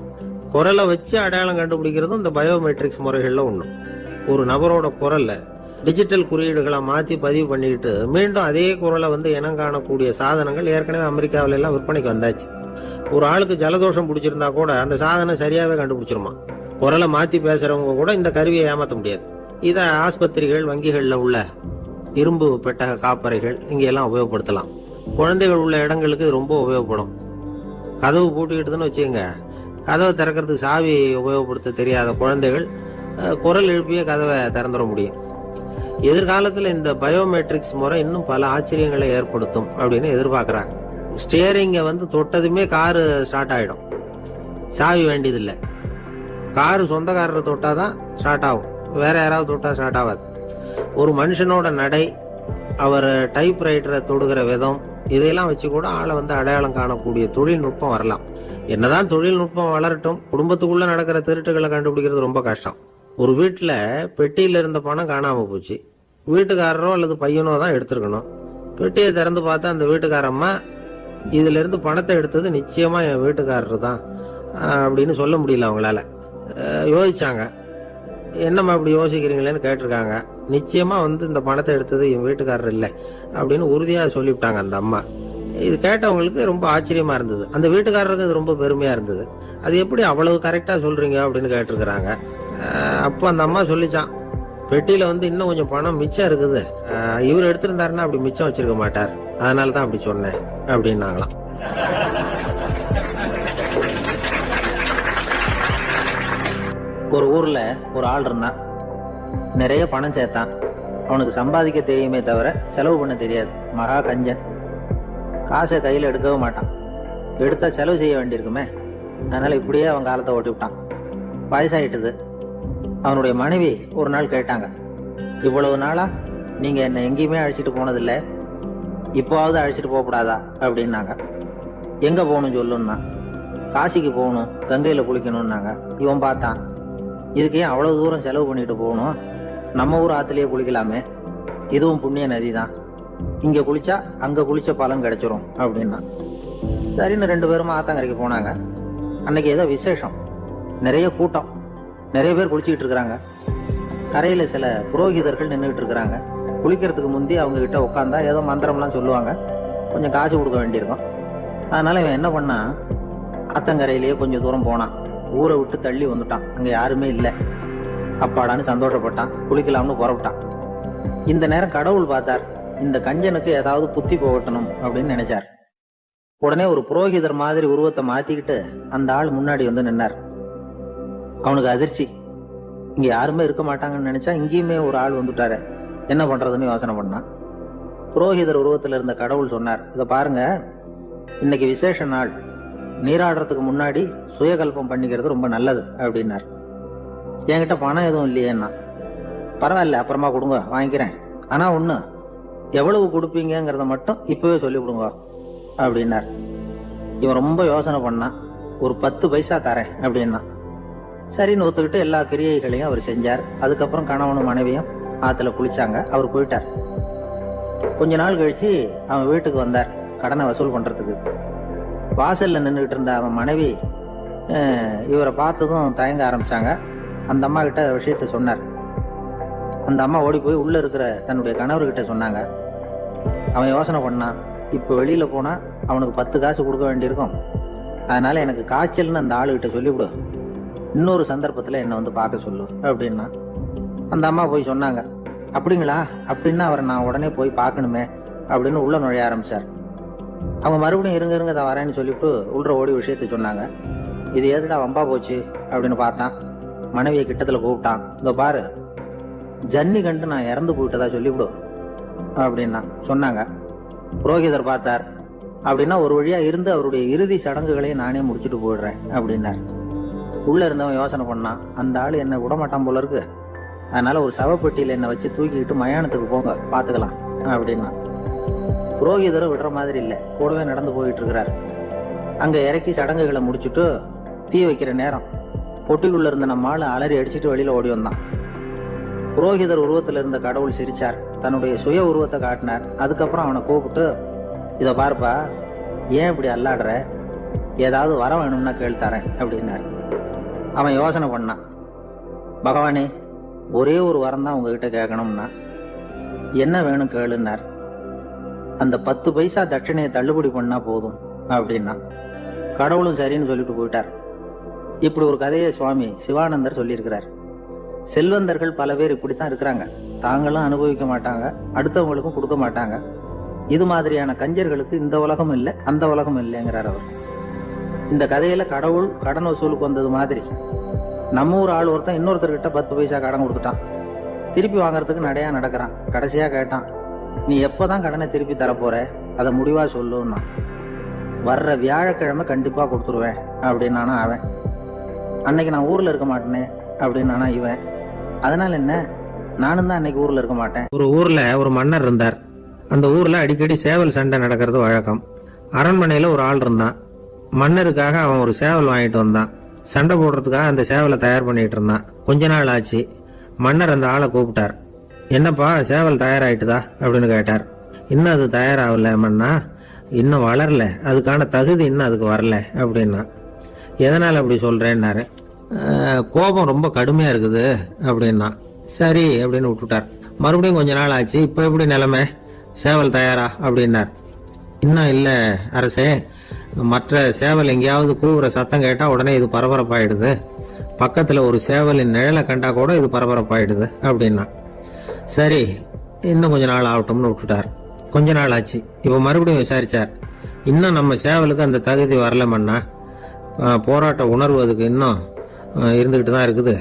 குரலை வச்சு அடையாளம் கண்டுபிடிக்கிறதும் இந்த பயோமெட்ரிக்ஸ் முறைகள்ல ஒண்ணு. ஒரு நபரோட குரல்ல டிஜிட்டல் குறியீடுகளை மாத்தி பதிவு பண்ணிக்கிட்டு மீண்டும் அதே குரலை இனம் காணக்கூடிய சாதனங்கள் ஏற்கனவே அமெரிக்காவில எல்லாம் விற்பனைக்கு வந்தாச்சு. ஒரு ஆளுக்கு ஜலதோஷம் பிடிச்சிருந்தா கூட அந்த சாதனம் சரியாவே கண்டுபிடிச்சிருமா. குரலை மாத்தி பேசுறவங்க கூட இந்த கருவியை ஏமாற்ற முடியாது. இத ஆஸ்பத்திரிகள், வங்கிகள்ல உள்ள இரும்பு பெட்டக காப்பறைகள் இங்க எல்லாம் உபயோகப்படுத்தலாம். குழந்தைகள் உள்ள இடங்களுக்கு இது ரொம்ப உபயோகப்படும். கதவு பூட்டிக்கிட்டுதுன்னு வச்சுக்கோங்க, கதவை திறக்கிறதுக்கு சாவி உபயோகப்படுத்த தெரியாத குழந்தைகள் குரல் எழுப்பிய கதவை திறந்துட முடியும். எதிர்காலத்துல இந்த பயோமெட்ரிக்ஸ் முறை இன்னும் பல ஆச்சரியங்களை ஏற்படுத்தும் அப்படின்னு எதிர்பார்க்கறாங்க. ஸ்டியரிங்க தொட்டதுமே காரு ஸ்டார்ட் ஆயிடும், சாவி வேண்டியதில்லை. காரு சொந்தக்காரரை தொட்டாதான் ஸ்டார்ட் ஆகும், வேற யாராவது தொட்டா ஸ்டார்ட் ஆகாது. ஒரு மனுஷனோட நடை, அவர் டைப் ரைட்டரை தொடுகிற விதம், இதையெல்லாம் வச்சு கூட ஆளை அடையாளம் காணக்கூடிய தொழில்நுட்பம் வரலாம். என்னதான் தொழில்நுட்பம் வளரட்டும், குடும்பத்துக்குள்ள நடக்கிற திருட்டுகளை கண்டுபிடிக்கிறது ரொம்ப கஷ்டம். ஒரு வீட்டுல பெட்டியில இருந்த பணம் காணாம போச்சு, வீட்டுக்காரரோ அல்லது பையனோ தான் எடுத்திருக்கணும். பெட்டியை திறந்து பார்த்தா அந்த வீட்டுக்காரம்மா இதுல இருந்து பணத்தை எடுத்தது நிச்சயமா என் வீட்டுக்காரர் தான் அப்படின்னு சொல்ல முடியல அவங்களால. யோசிச்சாங்க, என்னம்மா இப்படி யோசிக்கிறீங்களேன்னு கேட்டிருக்காங்க. நிச்சயமா இந்த பணத்தை எடுத்தது என் வீட்டுக்காரர் இல்லை அப்படின்னு உறுதியா சொல்லிவிட்டாங்க அந்த அம்மா. இது கேட்டவங்களுக்கு ரொம்ப ஆச்சரியமா இருந்தது, அந்த வீட்டுக்காரருக்கு இது ரொம்ப பெருமையா இருந்தது. அது எப்படி அவ்வளவு கரெக்டா சொல்றீங்க அப்படின்னு கேட்டிருக்கிறாங்க. அப்போ அந்த அம்மா சொல்லிச்சான், பெட்டியில இன்னும் கொஞ்சம் பணம் மிச்சம் இருக்குது, இவர் எடுத்திருந்தாருன்னா அப்படி மிச்சம் வச்சிருக்க மாட்டார், அதனாலதான் அப்படி சொன்னேன் அப்படின்னாங்களாம். ஒரு ஊர்ல ஒரு ஆள் இருந்தான், நிறைய பணம் சேர்த்தான். அவனுக்கு சம்பாதிக்க தெரியுமே தவிர செலவு பண்ண தெரியாது, மகா கஞ்சன். காசை கையில எடுக்கவே மாட்டான், எடுத்தா செலவு செய்ய வேண்டியிருக்குமே, அதனால இப்படியே அவன் காலத்தை ஓட்டி விட்டான். வயசாயிட்டுது. அவனுடைய மனைவி ஒரு நாள் கேட்டாங்க, இவ்வளவு நாளா நீங்க என்ன எங்கேயுமே அழைச்சிட்டு போனதில்ல, இப்போவாவது அழைச்சிட்டு போகக்கூடாதா அப்படின்னாங்க. எங்க போகணும் சொல்லுன்னா, காசிக்கு போகணும், கங்கையில குளிக்கணும்னாங்க. இவன் பார்த்தான், இதுக்கு ஏன் அவ்வளவு தூரம் செலவு பண்ணிட்டு போகணும், நம்ம ஊர் ஆத்துலயே குளிக்கலாமே, இதுவும் புண்ணிய நதி தான், இங்க குளிச்சா அங்க குளிச்ச பலன் கிடைச்சிரும் அப்படின்னா. சரின்னு 2 பேரும் ஆத்தங்கரைக்கு போனாங்க. அன்னைக்கு ஏதோ விசேஷம், நிறைய கூட்டம், நிறைய பேர் குளிச்சுக்கிட்டு இருக்கிறாங்க. கரையில சில புரோகிதர்கள் நின்றுகிட்டு இருக்கிறாங்க. குளிக்கிறதுக்கு முந்தி அவங்க கிட்ட உட்காந்தா ஏதோ மந்திரம்லாம் சொல்லுவாங்க, கொஞ்சம் காசு கொடுக்க வேண்டியிருக்கும். அதனால இவன் என்ன பண்ணா, ஆத்தங்கரையிலேயே கொஞ்சம் தூரம் போனான், ஊரை விட்டு தள்ளி வந்துட்டான், அங்க யாருமே இல்லை. அப்பாடான்னு சந்தோஷப்பட்டான், குளிக்கலாம்னு புறப்பட்டான். இந்த நேரம் கடவுள் பார்த்தார், இந்த கஞ்சனுக்கு ஏதாவது புத்தி போகட்டணும் அப்படின்னு நினைச்சார். உடனே ஒரு புரோகிதர் மாதிரி உருவத்தை மாத்திக்கிட்டு அந்த ஆள் முன்னாடி நின்னார். அவனுக்கு அதிர்ச்சி, இங்க யாருமே இருக்க மாட்டாங்கன்னு நினைச்சா இங்கேயுமே ஒரு ஆள் வந்துட்டாரு, என்ன பண்றதுன்னு யோசனை பண்ணான். புரோகிதர் உருவத்துல இருந்த கடவுள் சொன்னார், இதை பாருங்க, இன்னைக்கு விசேஷ நாள், நீராடுறதுக்கு முன்னாடி சுயகல்பம் பண்ணிக்கிறது ரொம்ப நல்லது அப்படின்னார். என்கிட்ட பணம் எதுவும் இல்லையேன்னா, பரவாயில்ல அப்புறமா கொடுங்க வாங்கிக்கிறேன், ஆனா ஒண்ணு, எவ்வளவு கொடுப்பீங்கிறத மட்டும் இப்பவே சொல்லி கொடுங்க அப்படின்னார். இவன் ரொம்ப யோசனை பண்ணான், ஒரு 10 பைசா தரேன் அப்படின்னா. சரின்னு ஒத்துக்கிட்டு எல்லா கிரியைகளையும் அவர் செஞ்சார். அதுக்கப்புறம் கணவனும் மனைவியும் ஆத்துல குளிச்சாங்க, அவர் போயிட்டார். கொஞ்ச நாள் கழிச்சு அவன் வீட்டுக்கு வந்தார் கடனை வசூல் பண்றதுக்கு. வாசல்ல நின்றுகிட்டு இருந்த அவன் மனைவி இவரை பார்த்ததும் தயங்க ஆரம்பிச்சாங்க. அந்த அம்மா கிட்ட விஷயத்த சொன்னார். அந்த அம்மா ஓடி போய் உள்ள இருக்கிற தன்னுடைய கணவர்கிட்ட சொன்னாங்க. அவன் யோசனை பண்ணான், இப்ப வெளியில போனா அவனுக்கு 10 காசு கொடுக்க வேண்டியிருக்கும், அதனால எனக்கு காய்ச்சல்னு அந்த ஆளுகிட்ட சொல்லிவிடு, இன்னொரு சந்தர்ப்பத்தில் என்னை வந்து பார்க்க சொல்லு அப்படின்னா. அந்த அம்மா போய் சொன்னாங்க. அப்படிங்களா, அப்படின்னா அவரை நான் உடனே போய் பார்க்கணுமே அப்படின்னு உள்ள நுழைய ஆரம்பிச்சார். அவங்க மறுபடியும் இருங்க தான் வரேன்னு சொல்லிவிட்டு உள்ள ஓடி விஷயத்தை சொன்னாங்க. இது எதுடா வம்பா போச்சு அப்படின்னு பார்த்தான். மனைவியை கிட்டத்தில் கூப்பிட்டான். இதோ பாரு, ஜன்னி கண்டு நான் இறந்து போயிட்டதா சொல்லிவிடும் அப்படின்னா சொன்னாங்க. புரோகிதர் பார்த்தார். அப்படின்னா ஒரு வழியா இருந்து அவருடைய இறுதி சடங்குகளையும் நானே முடிச்சுட்டு போயிடுறேன் அப்படின்னார். உள்ள இருந்தவன் யோசனை பண்ணான், அந்த ஆள் என்ன விடமாட்டான் போல இருக்கு, அதனால ஒரு சவப்பெட்டியில் என்னை வச்சு தூக்கிக்கிட்டு மயானத்துக்கு போங்க பார்த்துக்கலாம் அப்படின்னா. புரோகிதரும் விடுற மாதிரி இல்லை, கூடவே நடந்து போயிட்டு இருக்கிறார். அங்க இறக்கி சடங்குகளை முடிச்சுட்டு தீ வைக்கிற நேரம் பொட்டிக்குள்ள இருந்த நம்ம ஆளு அலறி அடிச்சுட்டு வெளியில ஓடி வந்தான். புரோகிதர் உருவத்தில் இருந்த கடவுள் சிரிச்சார், தன்னுடைய சுய உருவத்தை காட்டினார். அதுக்கப்புறம் அவனை கூப்பிட்டு, இதை பார்ப்பா, ஏன் இப்படி அல்லாடுற, ஏதாவது வர வேணும்னா கேள்தரேன் அப்படின்னார். அவன் யோசனை பண்ணான். பகவானே, ஒரே ஒரு வரம் தான் உங்ககிட்ட கேட்கணும்னா. என்ன வேணும் கேளுன்னார். அந்த 10 பைசா தட்சணையை தள்ளுபடி பண்ணா போதும் அப்படின்னா. கடவுளும் சரின்னு சொல்லிட்டு போயிட்டார். இப்படி ஒரு கதையை சுவாமி சிவானந்தர் சொல்லியிருக்கிறார். செல்வந்தர்கள் பல பேர் இப்படித்தான் இருக்கிறாங்க. தாங்களும் அனுபவிக்க மாட்டாங்க, அடுத்தவங்களுக்கும் கொடுக்க மாட்டாங்க. இது மாதிரியான கஞ்சர்களுக்கு இந்த உலகம் இல்லை, அந்த உலகம் இல்லைங்கிறார் அவர். இந்த கதையில கடவுள் கடன் வசூலுக்கு வந்தது மாதிரி நம்ம ஊர் ஆள் ஒருத்தன் இன்னொருத்தர்கிட்ட 10 பைசா கடன் கொடுத்துட்டான். திருப்பி வாங்கறதுக்கு நடையா நடக்கிறான். கடைசியா கேட்டான், நீ எப்பதான் கடனை திருப்பி தரப்போற, அதை முடிவா சொல்லுன்னா. வர்ற வியாழக்கிழமை கண்டிப்பா கொடுத்துருவேன் அப்படின்னானா அவன். அன்னைக்கு நான் ஊர்ல இருக்க மாட்டேனே அப்படின்னானா இவன். அதனால என்ன, நானும் தான் அன்னைக்கு ஊர்ல இருக்க மாட்டேன். ஒரு ஊர்ல ஒரு மன்னர் இருந்தார். அந்த ஊர்ல அடிக்கடி சேவல் சண்டை நடக்கிறது வழக்கம். அரண்மனையில ஒரு ஆள் இருந்தான். மன்னருக்காக அவன் ஒரு சேவல் வாங்கிட்டு வந்தான். சண்டை போடுறதுக்காக அந்த சேவலை தயார் பண்ணிட்டு இருந்தான். கொஞ்ச நாள் ஆச்சு. மன்னர் அந்த ஆளை கூப்பிட்டார். என்னப்பா, சேவல் தயாராயிட்டுதா அப்படின்னு கேட்டார். இன்னும் அது தயாராகல மன்னா, இன்னும் வளரல, அதுக்கான தகுதி இன்னும் அதுக்கு வரல அப்படின்னா. எதனால அப்படி சொல்றேன்னாரு. கோபம் ரொம்ப கடுமையா இருக்குது அப்படின்னா. சரி அப்படின்னு விட்டுட்டார். மறுபடியும் கொஞ்ச நாள் ஆச்சு. இப்ப எப்படி நிலைமை, சேவல் தயாரா அப்படின்னார். இன்னும் இல்ல அரசே, மற்ற சேவல் எங்கேயாவது கூவுற சத்தம் கேட்டா உடனே இது பரபரப்பாயிடுது, பக்கத்துல ஒரு சேவலின் நிழலை கண்டா கூட இது பரபரப்பாயிடுது அப்படின்னா. சரி, இன்னும் கொஞ்ச நாள் ஆகட்டும்னு விட்டுட்டார். கொஞ்ச நாள் ஆச்சு. இப்ப மறுபடியும் விசாரிச்சார். இன்னும் நம்ம சேவலுக்கு அந்த தகுதி வரலமன்னா, போராட்ட உணர்வு அதுக்கு இன்னும் இருந்துகிட்டு தான் இருக்குது,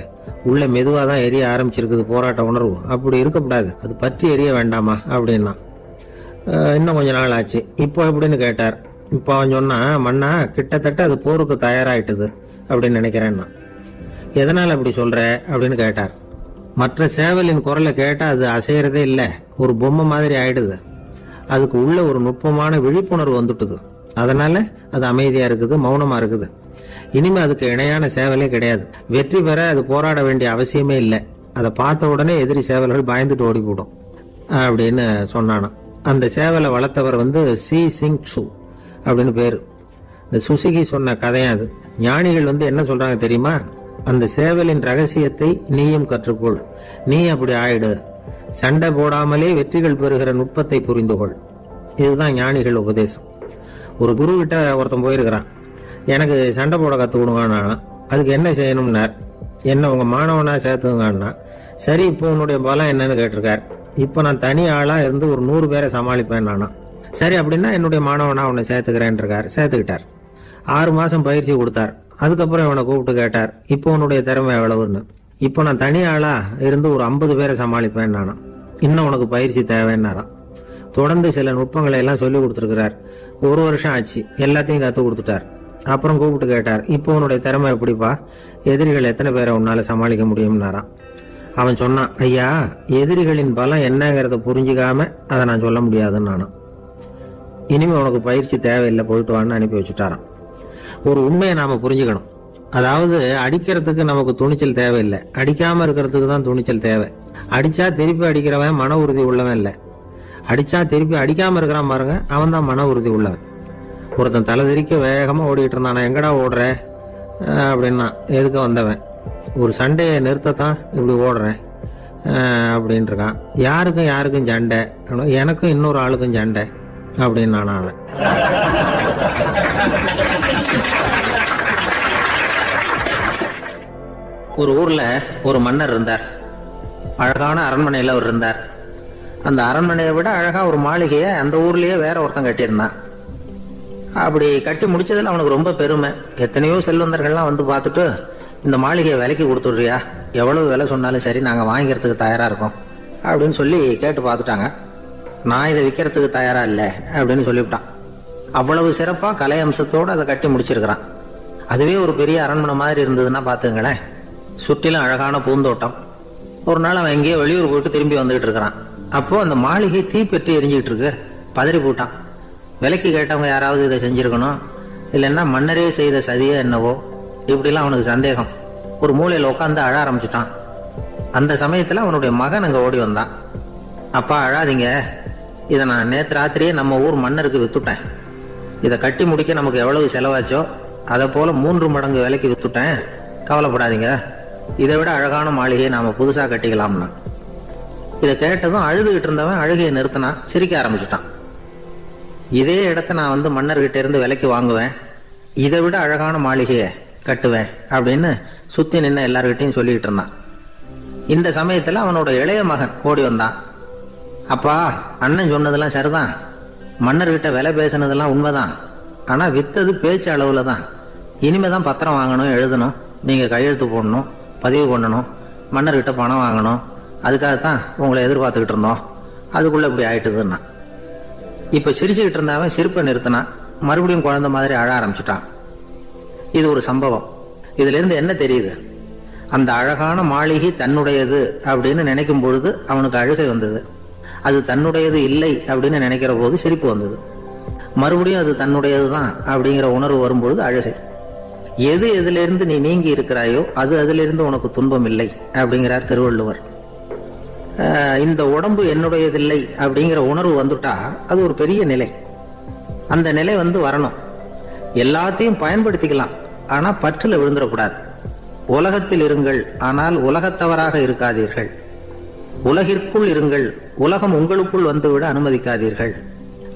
உள்ள மெதுவா தான் எரிய ஆரம்பிச்சிருக்குது போராட்ட உணர்வு, அப்படி இருக்கக்கூடாது, அது பற்றி எரிய வேண்டாமா அப்படின்னா. இன்னும் கொஞ்ச நாள் ஆச்சு. இப்போ எப்படின்னு கேட்டார். இப்போ அவன் சொன்னா, மன்னா கிட்டத்தட்ட அது போருக்கு தயாராயிட்டுது அப்படின்னு நினைக்கிறேன்னா. எதனால அப்படி சொல்ற அப்படின்னு கேட்டார். மற்ற சேவலின் குரலை கேட்டா அது அசையறதே இல்லை, ஒரு பொம்மை மாதிரி ஆயிடுது. அதுக்கு உள்ள ஒரு நுட்பமான விழிப்புணர்வு வந்துட்டுது. அதனால அது அமைதியா இருக்குது, மௌனமா இருக்குது. இனிமே அதுக்கு இணையான சேவலே கிடையாது. வெற்றி பெற அது போராட வேண்டிய அவசியமே இல்லை. அதை பார்த்த உடனே எதிரி சேவல்கள் பயந்துட்டு ஓடி போடும் அப்படின்னு சொன்னானா. அந்த சேவலை வளர்த்தவர் சி சிங் சு அப்படின்னு பேரு. இந்த சுசுகி சொன்ன கதையா அது. ஞானிகள் என்ன சொல்றாங்க தெரியுமா, அந்த சேவலின் ரகசியத்தை நீயும் கற்றுக்கொள், நீ அப்படி ஆயிடு, சண்டை போடாமலே வெற்றிகள் பெறுகிற நுட்பத்தை புரிந்துகொள். இதுதான் ஞானிகள் உபதேசம். ஒரு குரு கிட்ட ஒருத்தன் போயிருக்கிறான். எனக்கு சண்டை போட கத்து கொடுங்கன்னா. அதுக்கு என்ன செய்யணும்னார். என்ன உங்க மாணவனா சேர்த்துங்கன்னா. சரி, இப்போ உன்னுடைய பலம் என்னன்னு கேட்டிருக்கார். இப்போ நான் தனி ஆளா இருந்து ஒரு 100 பேரை சமாளிப்பேன் நானா. சரி, அப்படின்னா என்னுடைய மாணவனா உன்னை சேர்த்துக்கிறேன் இருக்கார். சேர்த்துக்கிட்டார். 6 மாசம் பயிற்சி கொடுத்தார். அதுக்கப்புறம் இவனை கூப்பிட்டு கேட்டார், இப்போ உன்னுடைய திறமை எவ்வளவுன்னு. இப்போ நான் தனி ஆளா இருந்து ஒரு 50 பேரை சமாளிப்பேன் நானா. இன்னும் உனக்கு பயிற்சி தேவைன்னாராம். தொடர்ந்து சில நுட்பங்களை எல்லாம் சொல்லி கொடுத்துருக்கிறார். 1 வருஷம் ஆச்சு. எல்லாத்தையும் கத்து கொடுத்துட்டார். அப்புறம் கூப்பிட்டு கேட்டார், இப்போ உன்னுடைய திறமை எப்படிப்பா, எதிரிகள் எத்தனை பேரை உன்னால சமாளிக்க முடியும்னாராம். அவன் சொன்னான், ஐயா, எதிரிகளின் பலம் என்னங்கிறத புரிஞ்சுக்காம அதை நான் சொல்ல முடியாதுன்னு நானும். இனிமே உனக்கு பயிற்சி தேவையில்லை, போயிட்டு வான்னு அனுப்பி வச்சுட்டாரான். ஒரு உண்மையை நாம புரிஞ்சுக்கணும். அதாவது அடிக்கிறதுக்கு நமக்கு துணிச்சல் தேவையில்லை, அடிக்காம இருக்கிறதுக்கு தான் துணிச்சல் தேவை. அடிச்சா திருப்பி அடிக்கிறவன் மன உறுதி உள்ளவன் இல்லை, அடிச்சா திருப்பி அடிக்காம இருக்கிறான் பாருங்க, அவன் தான் மன உறுதி உள்ளவன். ஒருத்தன் தலை திரிக்க வேகமா ஓடிட்டு இருந்தான். எங்கடா ஓடுற அப்படின்னா, எதுக்கு வந்தவன், ஒரு சண்டையை நிறுத்தத்தான் இப்படி ஓடுறேன் அப்படின்ட்டு இருக்கான். யாருக்கும் சண்டை, எனக்கும் இன்னொரு ஆளுக்கும் சண்டை அப்படின்னு நானும் அவன். ஒரு ஊர்ல ஒரு மன்னர் இருந்தார். அழகான அரண்மனையில அவர் இருந்தார். அந்த அரண்மனையை விட அழகா ஒரு மாளிகையை அந்த ஊர்லயே வேற ஒருத்தன் கட்டியிருந்தான். அப்படி கட்டி முடிச்சதுல அவனுக்கு ரொம்ப பெருமை. எத்தனையோ செல்வந்தர்கள்லாம் வந்து பார்த்துட்டு, இந்த மாளிகையை விலைக்கு கொடுத்துடுறியா, எவ்வளவு விலை சொன்னாலும் சரி நாங்க வாங்கிக்கிறதுக்கு தயாரா இருக்கோம் அப்படின்னு சொல்லி கேட்டு பார்த்துட்டாங்க. நான் இதை விற்கிறதுக்கு தயாரா இல்லை அப்படின்னு சொல்லிவிட்டான். அவ்வளவு சிறப்பா கலை அம்சத்தோடு அதை கட்டி முடிச்சிருக்கிறான். அதுவே ஒரு பெரிய அரண்மனை மாதிரி இருந்ததுன்னா பாத்துங்களேன். சுற்றிலும் அழகான பூந்தோட்டம். ஒரு நாள் அவன் எங்கேயோ வெளியூர் போயிட்டு திரும்பி வந்துகிட்டு இருக்கிறான். அப்போ அந்த மாளிகை தீப்பெட்டி எரிஞ்சுக்கிட்டு இருக்கு. பதறி போட்டான். விலைக்கு கேட்டவங்க யாராவது இதை செஞ்சிருக்கணும், இல்லைன்னா மன்னரே செய்த சதியோ என்னவோ, இப்படிலாம் அவனுக்கு சந்தேகம். ஒரு மூலையில உட்காந்து அழ ஆரம்பிச்சுட்டான். அந்த சமயத்துல அவனுடைய மகன் அங்க ஓடி வந்தான். அப்பா அழாதீங்க, இதை நான் நேற்று ராத்திரியே நம்ம ஊர் மன்னருக்கு வித்துட்டேன். இதை கட்டி முடிக்க நமக்கு எவ்வளவு செலவாச்சோ அதை போல 3 மடங்கு விலைக்கு வித்துட்டேன். கவலைப்படாதீங்க, இதை விட அழகான மாளிகையை நாம புதுசா கட்டிக்கலாம்னா. இதை கேட்டதும் அழுதுகிட்டு இருந்தவன் அழுகையை நிறுத்தினான். சிரிக்க ஆரம்பிச்சுட்டான். இதே இடத்த நான் வந்து மன்னர்கிட்ட இருந்து விலைக்கு வாங்குவேன், இதை விட அழகான மாளிகையை கட்டுவேன் அப்படின்னு சுத்தி நின்ன எல்லார்கிட்டையும் சொல்லிட்டு இருந்தான். இந்த சமயத்துல அவனோட இளைய மகன் ஓடி வந்தான். அப்பா, அண்ணன் சொன்னதெல்லாம் சரிதான், மன்னர்கிட்ட விலை பேசினதெல்லாம் உண்மைதான். ஆனா வித்தது பேச்சு அளவுல தான். இனிமேதான் பத்திரம் வாங்கணும், எழுதணும், நீங்க கையெழுத்து போடணும், பதிவு பண்ணணும், மன்னர்கிட்ட பணம் வாங்கணும். அதுக்காகத்தான் உங்களை எதிர்பார்த்துக்கிட்டு இருந்தோம். அதுக்குள்ள இப்படி ஆயிட்டுதுன்னா. இப்ப சிரிச்சுக்கிட்டு இருந்தவன் சிரிப்பை நிறுத்தினான். மறுபடியும் குழந்தை மாதிரி அழ ஆரம்பிச்சுட்டான். இது ஒரு சம்பவம். இதுல இருந்து என்ன தெரியுது? அந்த அழகான மாளிகை தன்னுடையது அப்படின்னு நினைக்கும் பொழுது அவனுக்கு அழுகை வந்தது. அது தன்னுடையது இல்லை அப்படின்னு நினைக்கிற போது சிரிப்பு வந்தது. மறுபடியும் அது தன்னுடையதுதான் அப்படிங்கிற உணர்வு வரும்பொழுது அழுகை. எது எதிலிருந்து நீ நீங்கி இருக்கிறாயோ அது அதிலிருந்து உனக்கு துன்பம் இல்லை அப்படிங்கிறார் திருவள்ளுவர். இந்த உடம்பு என்னுடையதில்லை அப்படிங்கிற உணர்வு வந்துட்டா அது ஒரு பெரிய நிலை. அந்த நிலை வந்து வரணும். எல்லாத்தையும் பயன்படுத்திக்கலாம், ஆனா பற்றுல விழுந்துடக்கூடாது. உலகத்தில் இருங்கள், ஆனால் உலகத்தவராக இருக்காதீர்கள். உலகிற்குள் இருங்கள், உலகம் உங்களுக்குள் வந்துவிட அனுமதிக்காதீர்கள்.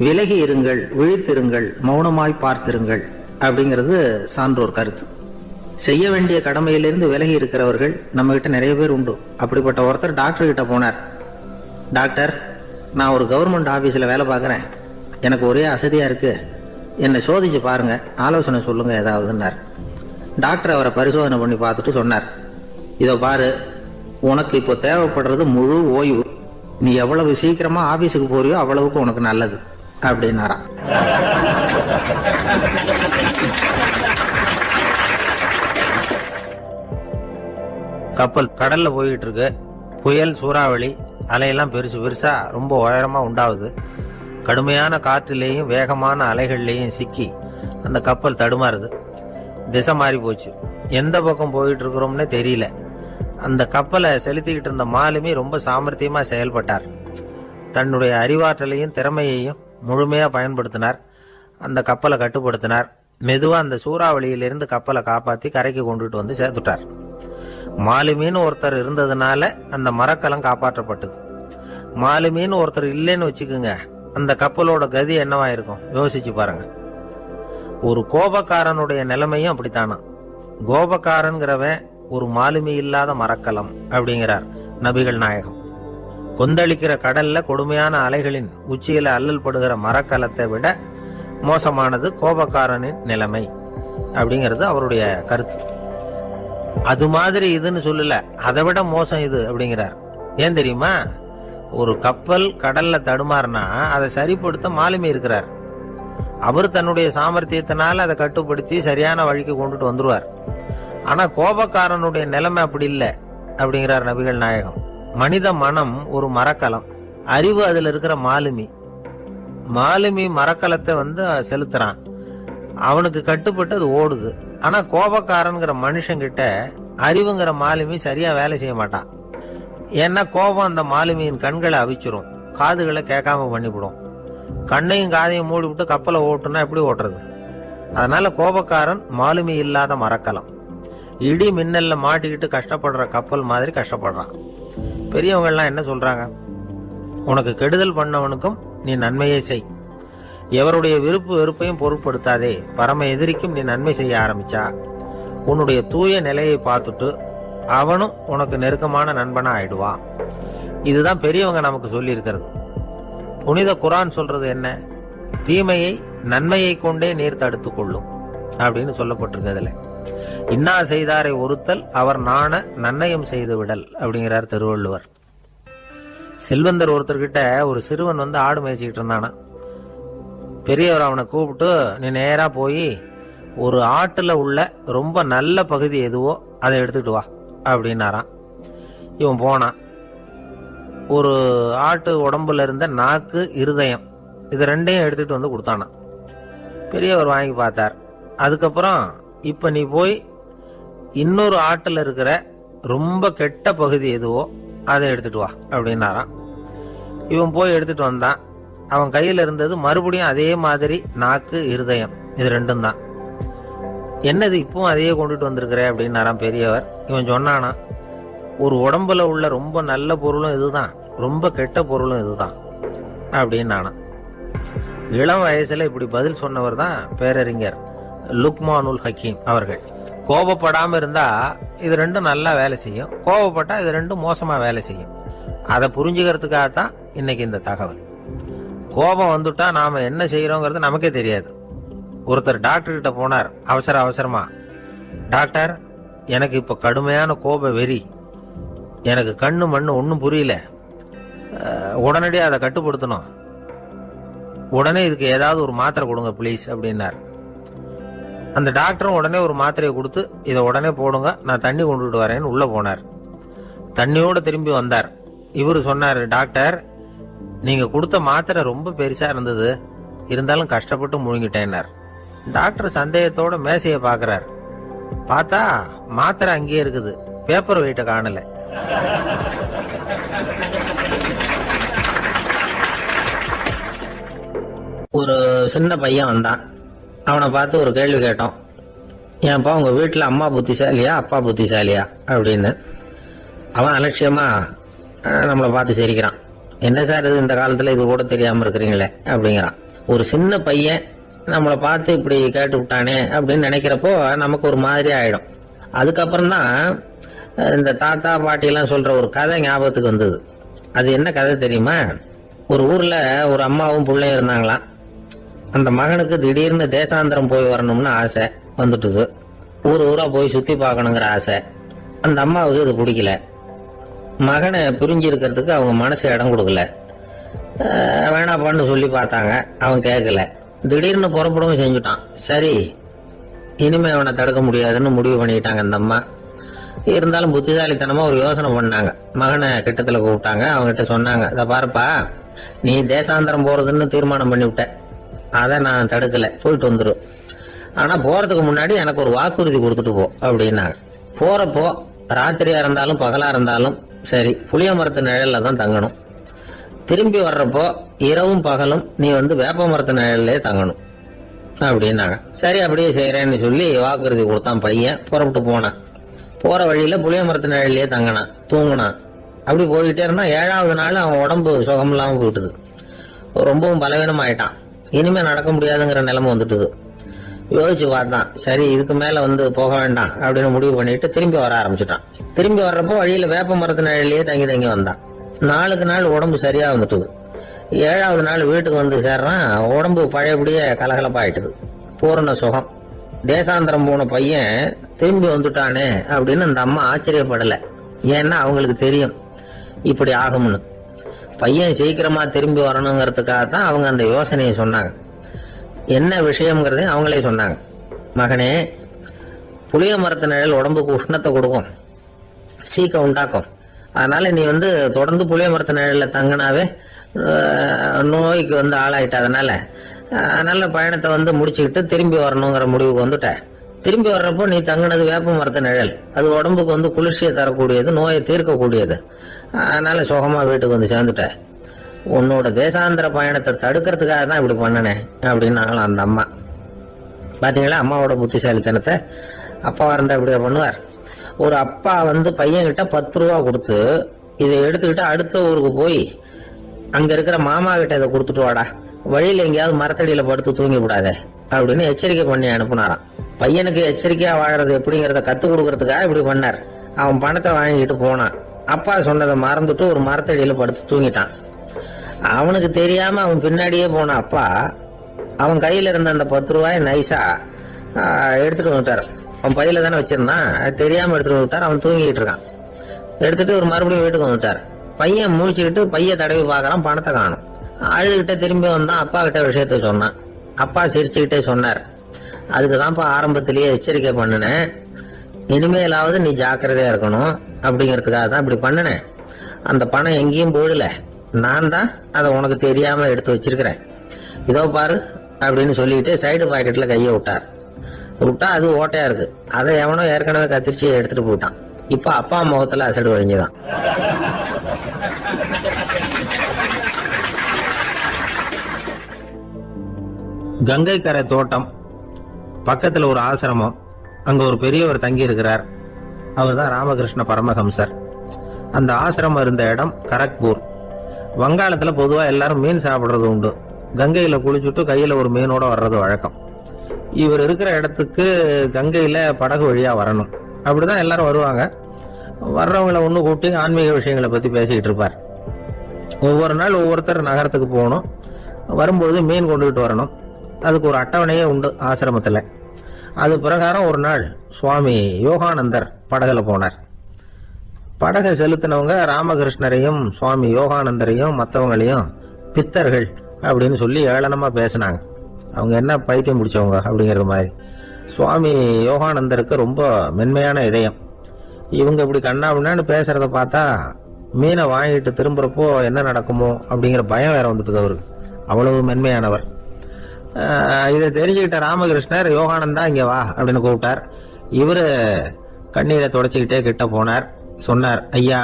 விலகி இருங்கள், விழித்திருங்கள், மௌனமாய் பார்த்திருங்கள் அப்படிங்கிறது சான்றோர் கருத்து. செய்ய வேண்டிய கடமையிலிருந்து விலகி இருக்கிறவர்கள் நம்ம கிட்ட நிறைய பேர் உண்டு. அப்படிப்பட்ட ஒருத்தர் டாக்டர் கிட்ட போனார். டாக்டர், நான் ஒரு கவர்மெண்ட் ஆபீஸ்ல வேலை பார்க்கறேன், எனக்கு ஒரே அசதியா இருக்கு, என்னை சோதிச்சு பாருங்க, ஆலோசனை சொல்லுங்க ஏதாவதுன்னார். டாக்டர் அவரை பரிசோதனை பண்ணி பார்த்துட்டு சொன்னார், இதோ பாரு, உனக்கு இப்போ தேவைப்படுறது முழு ஓய்வு. நீ எவ்வளவு சீக்கிரமா ஆபீஸுக்கு போறியோ அவ்வளவுக்கு உனக்கு நல்லது அப்படின்னாராம். கப்பல் கடல்ல போயிட்டு இருக்கு. புயல், சூறாவளி, அலையெல்லாம் பெருசு பெருசா ரொம்ப உயரமா உண்டாகுது. கடுமையான காற்றிலேயும் வேகமான அலைகள்லேயும் சிக்கி அந்த கப்பல் தடுமாறுது. திசை மாறி போச்சு. எந்த பக்கம் போயிட்டு இருக்கிறோம்னே தெரியல. அந்த கப்பலை செலுத்திக்கிட்டு இருந்த மாலுமி ரொம்ப சாமர்த்தியமா செயல்பட்டார். தன்னுடைய அறிவாற்றலையும் திறமையையும் முழுமையா பயன்படுத்தினார். அந்த கப்பலை கட்டுப்படுத்தினார். மெதுவா அந்த சூறாவளியிலிருந்து கப்பலை காப்பாத்தி கரைக்கு கொண்டுட்டு வந்து சேர்த்துட்டார். மாலுமின்னு ஒருத்தர் இருந்ததுனால அந்த மரக்கலம் காப்பாற்றப்பட்டது. மாலுமின்னு ஒருத்தர் இல்லைன்னு வச்சுக்குங்க, அந்த கப்பலோட கதி என்னவா இருக்கும் யோசிச்சு பாருங்க. ஒரு கோபக்காரனுடைய நிலைமையும் அப்படித்தானா. கோபக்காரன்கிறவன் ஒரு மாலுமி இல்லாத மரக்கலம் அப்படிங்கிறார் நபிகள் நாயகம். கொந்தளிக்கிற கடல்ல கொடுமையான அலைகளின் உச்சியில அல்லல் படுகிற மரக்கலத்தை விட மோசமானது கோபக்காரனின் நிலைமை அப்படிங்கிறது அவருடைய கருத்து. அது மாதிரி இதுன்னு சொல்லல, அதை விட மோசம் இது அப்படிங்கிறார். ஏன் தெரியுமா? ஒரு கப்பல் கடல்ல தடுமாறினா அதை சரிப்படுத்த மாலுமி இருக்கிறார். அவர் தன்னுடைய சாமர்த்தியத்தினால அதை கட்டுப்படுத்தி சரியான வழிக்கு கொண்டுட்டு வந்துருவார். ஆனா கோபக்காரனுடைய நிலைமை அப்படி இல்லை அப்படிங்கிறார் நபிகள் நாயகம். மனித மனம் ஒரு மரக்கலம், அறிவு அதுல இருக்கிற மாலுமி. மாலுமி மரக்கலத்தை வந்து செலுத்துறான், அவனுக்கு கட்டுப்பட்டு அது ஓடுது. ஆனா கோபக்காரன்கிற மனுஷங்கிட்ட அறிவுங்கிற மாலுமி சரியா வேலை செய்ய மாட்டான். ஏன்னா கோபம் அந்த மாலுமியின் கண்களை அவிச்சிரும், காதுகளை கேட்காம பண்ணிவிடும். கண்ணையும் காதையும் மூடி விட்டு கப்பலை ஓட்டுனா எப்படி ஓட்டுறது? அதனால கோபக்காரன் மாலுமி இல்லாத மரக்கலம். இடி மின்னல்ல மாட்டிக்கிட்டு கஷ்டப்படுற கப்பல் மாதிரி கஷ்டப்படுறான். பெரியவங்க எல்லாம் என்ன சொல்றாங்க? உனக்கு கெடுதல் பண்ணவனுக்கும் நீ நன்மையே செய், எவருடைய விருப்பு வெறுப்பையும் பொருட்படுத்தாதே. பரம எதிரிக்கும் நீ நன்மை செய்ய ஆரம்பிச்சா உன்னுடைய தூய நிலையை பார்த்துட்டு அவனும் உனக்கு நெருக்கமான நண்பனா ஆயிடுவான். இதுதான் பெரியவங்க நமக்கு சொல்லி இருக்கிறது. புனித குர்ஆன் சொல்றது என்ன? தீமையை நன்மையை கொண்டே நீர் தடுத்து கொள்ளும் அப்படின்னு சொல்லப்பட்டிருக்கிறதுல. இன்னா செய்தாரை ஒருத்தல் அவர் நாண நன்னயம் செய்து விடல் அப்படிங்கிறார் திருவள்ளுவர். செல்வந்தர் ஒருத்தர்கிட்ட ஒரு சிறுவன் வந்து ஆடு மேய்ச்சிக்கிட்டு இருந்தானா. பெரியவர் அவனை கூப்பிட்டு, நீ நேரா போய் ஒரு ஆட்டுல உள்ள ரொம்ப நல்ல பகுதி எதுவோ அதை எடுத்துக்கிட்டு வா அப்படின்னாரான். இவன் போனான். ஒரு ஆட்டு உடம்புல இருந்த நாக்கு, இருதயம், இது ரெண்டையும் எடுத்துட்டு வந்து கொடுத்தானா. பெரியவர் வாங்கி பார்த்தார். அதுக்கப்புறம் இப்ப நீ போய் இன்னொரு ஆட்டுல இருக்கிற ரொம்ப கெட்ட பகுதி எதுவோ அதை எடுத்துட்டு வா அப்படின்னாராம். இவன் போய் எடுத்துட்டு வந்தான். அவன் கையில இருந்தது மறுபடியும் அதே மாதிரி நாக்கு, இருதயம், இது ரெண்டும் தான். என்னது இப்பவும் அதையே கொண்டுட்டு வந்திருக்கிற அப்படின்னாராம் பெரியவர். இவன் சொன்னானா, ஒரு உடம்புல உள்ள ரொம்ப நல்ல பொருளும் இதுதான், ரொம்ப கெட்ட பொருளும் இதுதான் அப்படின்னானா. இளம் வயசுல இப்படி பதில் சொன்னவர் தான் பேரறிஞர் லுக்மானுல் ஹக்கீம் அவர்கள். கோபப்படாம இருந்தா இது ரெண்டும் நல்லா வேலை செய்யும், கோபப்பட்டா இது ரெண்டும் மோசமா வேலை செய்யும். அதை புரிஞ்சுக்கிறதுக்காகத்தான் இன்னைக்கு இந்த தகவல். கோபம் வந்துட்டா நாம என்ன செய்யறோங்கிறது நமக்கே தெரியாது. ஒருத்தர் டாக்டர் கிட்ட போனார் அவசரமா. டாக்டர், எனக்கு இப்ப கடுமையான கோப வெறி, எனக்கு கண்ணு மண்ணு ஒன்னும் புரியல, உடனடியாக அதை கட்டுப்படுத்தணும், உடனே இதுக்கு ஏதாவது ஒரு மாத்திரை கொடுங்க ப்ளீஸ் அப்படின்னார். அந்த டாக்டரும் உடனே ஒரு மாத்திரையை கொடுத்து, இதை உடனே போடுங்க, நான் தண்ணி கொண்டுட்டு வரேன்னு உள்ள போனார். தண்ணியோட திரும்பி வந்தார். இவரு சொன்னார், டாக்டர், நீங்க கொடுத்த மாத்திரை ரொம்ப பெருசா இருந்தது, இருந்தாலும் கஷ்டப்பட்டு முழுங்கிட்டேன்னார். டாக்டர் சந்தேகத்தோட மேசையை பாக்குறார். பார்த்தா மாத்திரை அங்கேயே இருக்குது, பேப்பர் வெயிட்ட காணல. ஒரு சின்ன பையன் வந்தான். அவனை பார்த்து ஒரு கேள்வி கேட்டோம். ஏன்ப்பா உங்க வீட்டுல அம்மா புத்திசாலியா அப்பா புத்திசாலியா அப்படின்னு. அவன் அலட்சியமா நம்மளை பார்த்து சிரிக்கிறான். என்ன சார் இது, இந்த காலத்துல இது கூட தெரியாம இருக்கிறீங்களே அப்படிங்கிறான். ஒரு சின்ன பையன் நம்மளை பார்த்து இப்படி கேட்டு விட்டானே அப்படின்னு நினைக்கிறப்போ நமக்கு ஒரு மாதிரி ஆயிடும். அதுக்கப்புறம் தான் இந்த தாத்தா பாட்டி எல்லாம் சொல்ற ஒரு கதை ஞாபகத்துக்கு வந்தது. அது என்ன கதை தெரியுமா? ஒரு ஊர்ல ஒரு அம்மாவும் பிள்ளையும் இருந்தாங்களாம். அந்த மகனுக்கு திடீர்னு தேசாந்திரம் போய் வரணும்னு ஆசை வந்துட்டுது. ஊரா போய் சுத்தி பார்க்கணுங்கிற ஆசை. அந்த அம்மாவுக்கு இது பிடிக்கல. மகனை பிரிஞ்சு இருக்கிறதுக்கு அவங்க மனசு இடம் கொடுக்கல. வேணாப்பான்னு சொல்லி பார்த்தாங்க, அவன் கேட்கல. திடீர்னு புறப்படவும் செஞ்சுட்டான். சரி, இனிமே அவனை தடுக்க முடியாதுன்னு முடிவு பண்ணிட்டாங்க அந்த அம்மா. இருந்தாலும் புத்திசாலித்தனமா ஒரு யோசனை பண்ணாங்க. மகனை கிட்டத்துல கூப்பிட்டாங்க. அவங்ககிட்ட சொன்னாங்க, இதை பாருப்பா, நீ தேசாந்திரம் போறதுன்னு தீர்மானம் பண்ணி விட்ட, அதை நான் தடுக்கல, போயிட்டு வந்துடும். ஆனா போறதுக்கு முன்னாடி எனக்கு ஒரு வாக்குறுதி கொடுத்துட்டு போ அப்படின்னாங்க. போறப்போ ராத்திரியா இருந்தாலும் பகலா இருந்தாலும் சரி, புளிய மரத்து நிழல்ல தான் தங்கணும். திரும்பி வர்றப்போ இரவும் பகலும் நீ வந்து வேப்ப மரத்து நிழல்லே தங்கணும் அப்படின்னாங்க. சரி, அப்படியே செய்யறேன்னு சொல்லி வாக்குறுதி கொடுத்தான் பையன். புறப்பட்டு போனான். போற வழியில புளிய மரத்து நிழல்லையே தங்கினான், தூங்கினான். அப்படி போயிட்டே இருந்தா 7வது நாள் அவன் உடம்பு சுகம் இல்லாம போயிட்டுது. ரொம்பவும் பலவீனம் ஆயிட்டான். இனிமே நடக்க முடியாதுங்கிற நிலைமை வந்துட்டுது. யோசிச்சு பார்த்தான். சரி, இதுக்கு மேல வந்து போக வேண்டாம் அப்படின்னு முடிவு பண்ணிட்டு திரும்பி வர ஆரம்பிச்சுட்டான். திரும்பி வர்றப்போ வழியில வேப்ப மரத்து நிழல்லையே தங்கி வந்தான். நாளுக்கு நாள் உடம்பு சரியா வந்துட்டுது. 7வது நாள் வீட்டுக்கு வந்து சேர்றான். உடம்பு பழையபடியே கலகலப்பாயிட்டுது. பூரண சுகம். தேசாந்திரம் போன பையன் திரும்பி வந்துட்டானே அப்படின்னு அந்த அம்மா ஆச்சரியப்படலை. ஏன்னா அவங்களுக்கு தெரியும் இப்படி ஆகும்னு. பையன் சீக்கிரமா திரும்பி வரணுங்கிறதுக்காக தான் அவங்க அந்த யோசனையை சொன்னாங்க. என்ன விஷயம்ங்கிறதையும் அவங்களே சொன்னாங்க. மகனே, புளிய மரத்து நிழல் உடம்புக்கு உஷ்ணத்தை கொடுக்கும், சீக்க உண்டாக்கும். அதனால நீ வந்து தொடர்ந்து புளிய மரத்து நிழல்ல தங்கினாவே நோய்க்கு வந்து ஆளாயிட்ட. அதனால நல்ல பயணத்தை வந்து முடிச்சுக்கிட்டு திரும்பி வரணுங்கிற முடிவுக்கு வந்துட்ட. திரும்பி வர்றப்போ நீ தங்கினது வேப்ப மரத்து நிழல், அது உடம்புக்கு வந்து குளிர்ச்சியை தரக்கூடியது, நோயை தீர்க்கக்கூடியது. அதனால சுகமா வீட்டுக்கு வந்து சேர்ந்துட்ட. உன்னோட தேசாந்திர பயணத்தை தடுக்கிறதுக்காக தான் இப்படி பண்ணனேன் அப்படின்னாங்களாம் அந்த அம்மா. பாத்தீங்களா அம்மாவோட புத்திசாலித்தனத்தை? அப்பா இருந்தா இப்படியா பண்ணுவார்? ஒரு அப்பா வந்து பையன்கிட்ட 10 ரூபா கொடுத்து, இதை எடுத்துக்கிட்டு அடுத்த ஊருக்கு போய் அங்க இருக்கிற மாமா கிட்ட இதை கொடுத்துட்டு வாடா வழியில் எங்கேயாவது மரத்தடியில் படுத்து தூங்கி விடாதே அப்படின்னு எச்சரிக்கை பண்ணி அனுப்புனாராம். பையனுக்கு எச்சரிக்கையா வாழறது எப்படிங்கிறத கத்துக் கொடுக்கறதுக்காக இப்படி பண்ணார். அவன் பணத்தை வாங்கிட்டு போனான். அப்பா சொன்னதை மறந்துட்டு ஒரு மரத்தடியில படுத்து தூங்கிட்டான். அவனுக்கு தெரியாம அவன் பின்னாடியே போன அப்பா அவன் கையில இருந்த அந்த 10 ரூபாய் நைஸா எடுத்துட்டு வந்துட்டார். அவன் பையில தானே வச்சிருந்தான், அது தெரியாம எடுத்துட்டு வந்துட்டார். அவன் தூங்கிட்டு இருக்கான். எடுத்துட்டு ஒரு மறுபடியும் வீட்டுக்கு வந்துட்டார். பையன் முழிச்சுக்கிட்டு பைய தடவி பார்க்கறான், பணத்தை காணும். அழுகிட்ட திரும்பி வந்தான். அப்பா கிட்ட விஷயத்த சொன்னான். அப்பா சிரிச்சுக்கிட்டே சொன்னார், அதுக்குதான்ப்பா ஆரம்பத்திலேயே எச்சரிக்கை பண்ணினேன், இனிமேலாவது நீ ஜாக்கிரதையா இருக்கணும் அப்படிங்கிறதுக்காக தான் இப்படி பண்ணினேன். அந்த பணம் எங்கேயும் போயிடல, நான் தான் அதை உனக்கு தெரியாம எடுத்து வச்சிருக்கிறேன். இதோ பாரு அப்படின்னு சொல்லிட்டு சைடு பாக்கெட்ல கையை விட்டா அது ஓட்டையா இருக்கு. அதை எவனோ ஏற்கனவே கத்திரிச்சு எடுத்துட்டு போயிட்டான். இப்ப அப்பா முகத்துல அசடு வழிஞ்சுதான். கங்கை கரை தோட்டம் பக்கத்துல ஒரு ஆசிரமம். அங்க ஒரு பெரியவர் தங்கி இருக்கிறார். அவர் தான் ராமகிருஷ்ண பரமஹம்சர். அந்த ஆசிரமம் இருந்த இடம் கரக்பூர். வங்காளத்துல பொதுவா எல்லாரும் மீன் சாப்பிடுறது உண்டு. கங்கையில குளிச்சுட்டு கையில ஒரு மீனோட வர்றது வழக்கம். இவர் இருக்கிற இடத்துக்கு கங்கையில படகு வழியா வரணும். அப்படிதான் எல்லாரும் வருவாங்க. வர்றவங்களை ஒண்ணு கூட்டி ஆன்மீக விஷயங்களை பத்தி பேசிக்கிட்டு இருப்பார். ஒவ்வொரு நாள் ஒவ்வொருத்தர் நகரத்துக்கு போகணும். வரும்பொழுது மீன் கொண்டுகிட்டு வரணும். அதுக்கு ஒரு அட்டவணையே உண்டு ஆசிரமத்துல. அது பிரகாரம் ஒரு நாள் சுவாமி யோகானந்தர் படகுல போனார். படகை செலுத்தினவங்க ராமகிருஷ்ணரையும் சுவாமி யோகானந்தரையும் மற்றவங்களையும் பித்தர்கள் அப்படின்னு சொல்லி ஏளனமா பேசினாங்க. அவங்க என்ன பைத்தியம் பிடிச்சவங்க அப்படிங்கிறது மாதிரி. சுவாமி யோகானந்தருக்கு ரொம்ப மென்மையான இதயம். இவங்க இப்படி கண்ணாபின்னான்னு பேசுறத பார்த்தா மீனை வாங்கிட்டு திரும்புறப்போ என்ன நடக்குமோ அப்படிங்கிற பயம் வேற வந்துட்டு அவருக்கு. அவ்வளவு மென்மையானவர். இதை தெரிஞ்சுக்கிட்ட ராமகிருஷ்ணர், யோகானந்தா இங்க வா அப்படின்னு கூப்பிட்டார். இவரு கண்ணீரை தொடச்சிக்கிட்டே கிட்ட போனார். சொன்னார், ஐயா,